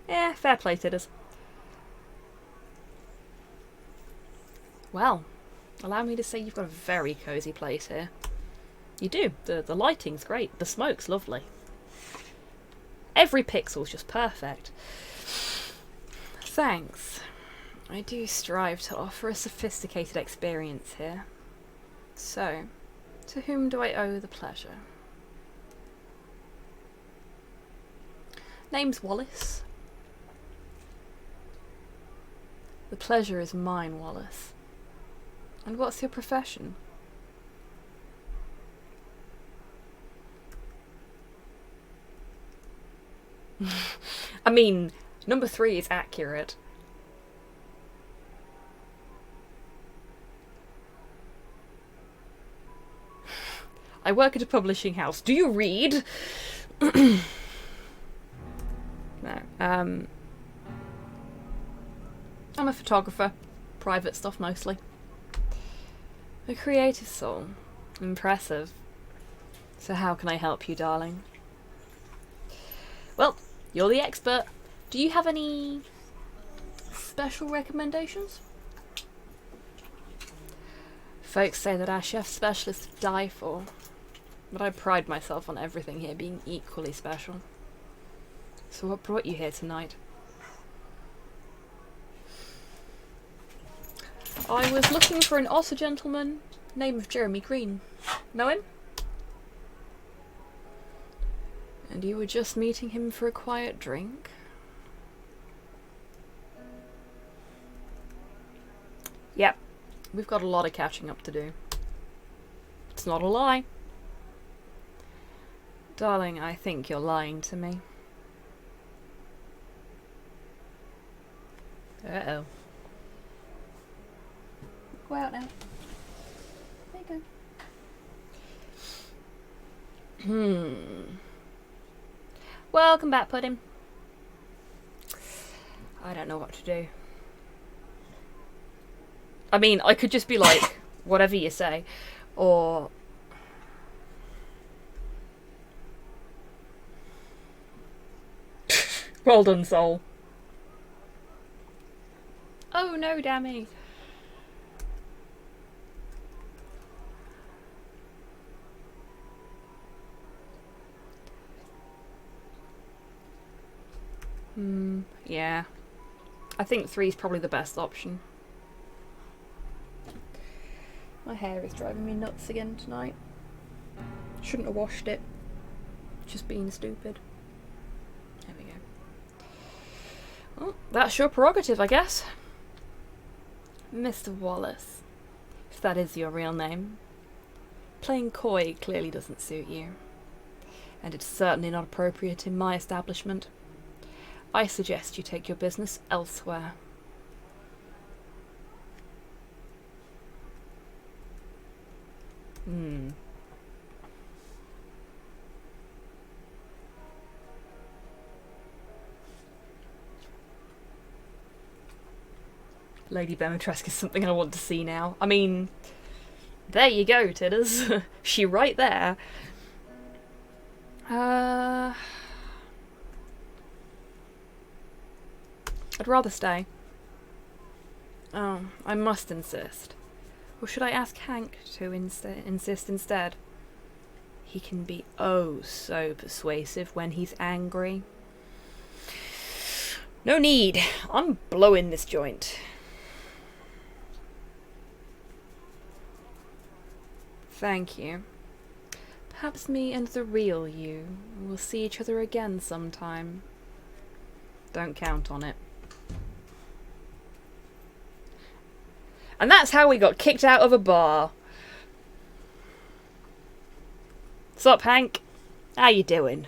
S1: Yeah, fair play, Tidders. Well, allow me to say you've got a very cosy place here. You do. The lighting's great. The smoke's lovely. Every pixel's just perfect. Thanks. I do strive to offer a sophisticated experience here. So, to whom do I owe the pleasure? Name's Wallace. The pleasure is mine, Wallace. And what's your profession? I mean, number 3 is accurate. I work at a publishing house. Do you read? No. I'm a photographer. Private stuff mostly. A creative soul. Impressive. So how can I help you, darling? Well, you're the expert. Do you have any special recommendations? Folks say that our chef specialists die for, but I pride myself on everything here being equally special. So what brought you here tonight? I was looking for an otter gentleman, name of Jeremy Green. Know him? And you were just meeting him for a quiet drink? Yep, we've got a lot of catching up to do. It's not a lie. Darling, I think you're lying to me. Uh-oh. Go out now. There you go. Welcome back, Pudding. I don't know what to do. I mean, I could just be like, whatever you say, or... Well done, Soul. Oh no, Dammy. Yeah. I think 3 is probably the best option. My hair is driving me nuts again tonight. Shouldn't have washed it. Just being stupid. There we go. Well, that's your prerogative, I guess. Mr. Wallace, if that is your real name. Playing coy clearly doesn't suit you. And it's certainly not appropriate in my establishment. I suggest you take your business elsewhere. Lady Bemitresk is something I want to see now. I mean, there you go, Tidders. She right there. I'd rather stay. Oh, I must insist. Or should I ask Hank to insist instead? He can be oh so persuasive when he's angry. No need. I'm blowing this joint. Thank you. Perhaps me and the real you will see each other again sometime. Don't count on it. And that's how we got kicked out of a bar. Sup, Hank? How you doing?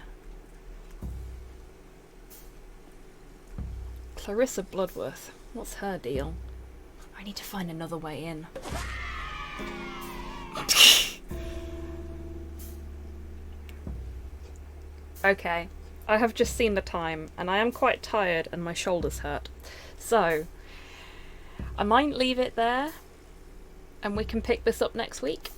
S1: Clarissa Bloodworth. What's her deal? I need to find another way in. Okay, I have just seen the time, and I am quite tired and my shoulders hurt. So, I might leave it there, and we can pick this up next week.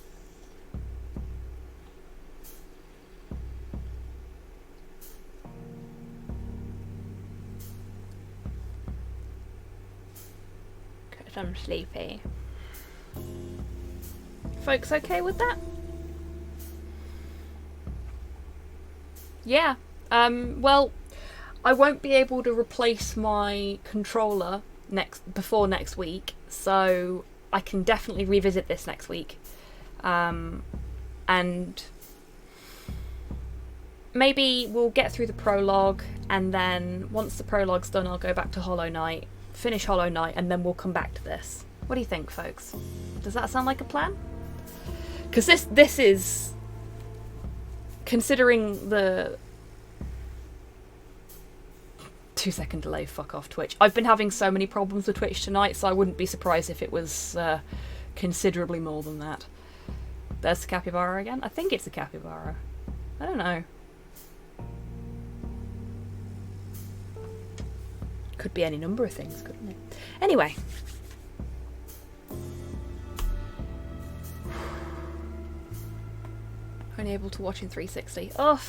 S1: Because I'm sleepy. Folks okay with that? Yeah. Well, I won't be able to replace my controller before next week, so I can definitely revisit this next week. And maybe we'll get through the prologue, and then once the prologue's done, I'll go back to Hollow Knight, finish Hollow Knight, and then we'll come back to this. What do you think, folks? Does that sound like a plan? Because this is, considering the 2-second delay, fuck off Twitch. I've been having so many problems with Twitch tonight, so I wouldn't be surprised if it was considerably more than that. There's the capybara again. I think it's a capybara. I don't know. Could be any number of things, couldn't it? Anyway. Only able to watch in 360. Oh,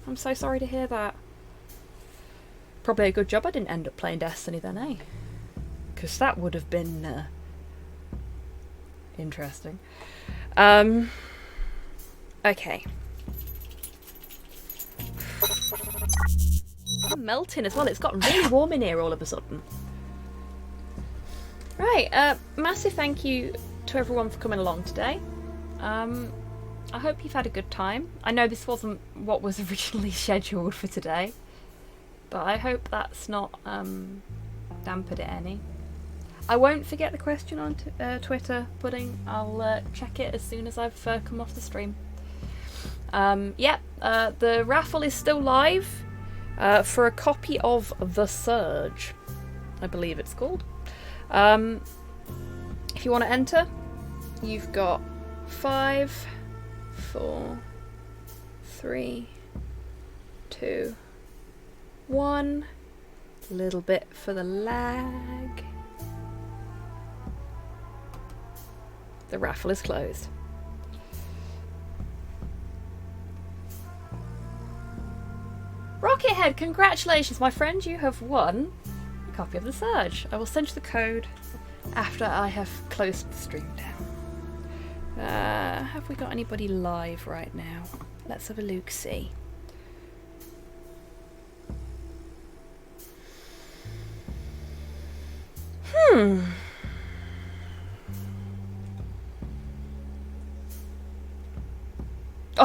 S1: I'm so sorry to hear that. Probably a good job I didn't end up playing Destiny then, eh? Because that would have been interesting. Okay. I'm melting as well. It's got really warm in here all of a sudden. Right, massive thank you to everyone for coming along today. I hope you've had a good time. I know this wasn't what was originally scheduled for today, but I hope that's not dampened it any. I won't forget the question on Twitter, Pudding. I'll check it as soon as I've come off the stream. The raffle is still live for a copy of The Surge, I believe it's called. If you want to enter, you've got 5, 4, 3, 2, 1. A little bit for the lag. The raffle is closed. Rockethead, congratulations, my friend. You have won a copy of The Surge. I will send you the code after I have closed the stream down. Have we got anybody live right now? Let's have a look, see.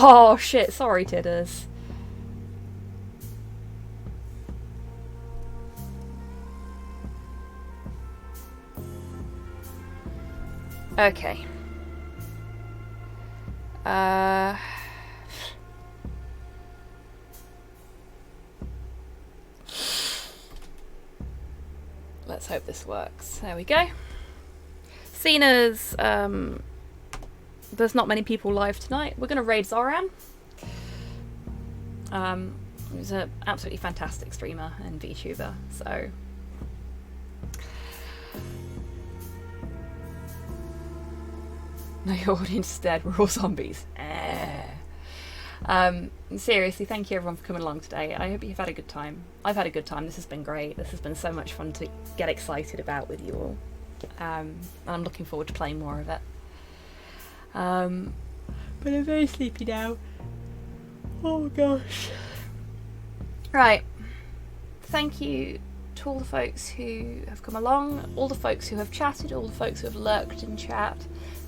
S1: Oh shit, sorry Tidders. Okay. Let's hope this works. There we go. Seeing as there's not many people live tonight, we're going to raid Zoran. He's an absolutely fantastic streamer and VTuber, so... No, your audience is dead, we're all zombies. Seriously, thank you everyone for coming along today. I hope you've had a good time. I've had a good time, this has been great. This has been so much fun to get excited about with you all. And I'm looking forward to playing more of it. But I'm very sleepy now. Oh gosh. Right. Thank you to all the folks who have come along, all the folks who have chatted, all the folks who have lurked in chat.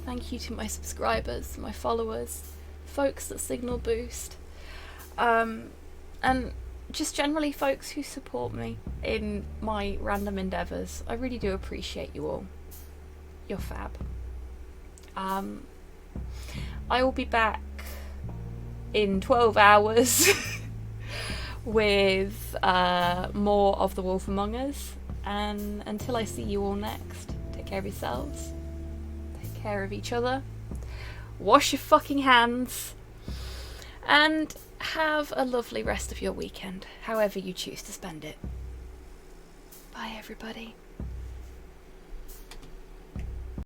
S1: Thank you to my subscribers, my followers, folks that signal boost, and just generally folks who support me in my random endeavours. I really do appreciate you all. You're fab. I will be back in 12 hours with more of The Wolf Among Us, and until I see you all next, take care of yourselves, take care of each other, wash your fucking hands, and have a lovely rest of your weekend, however you choose to spend it. Bye everybody.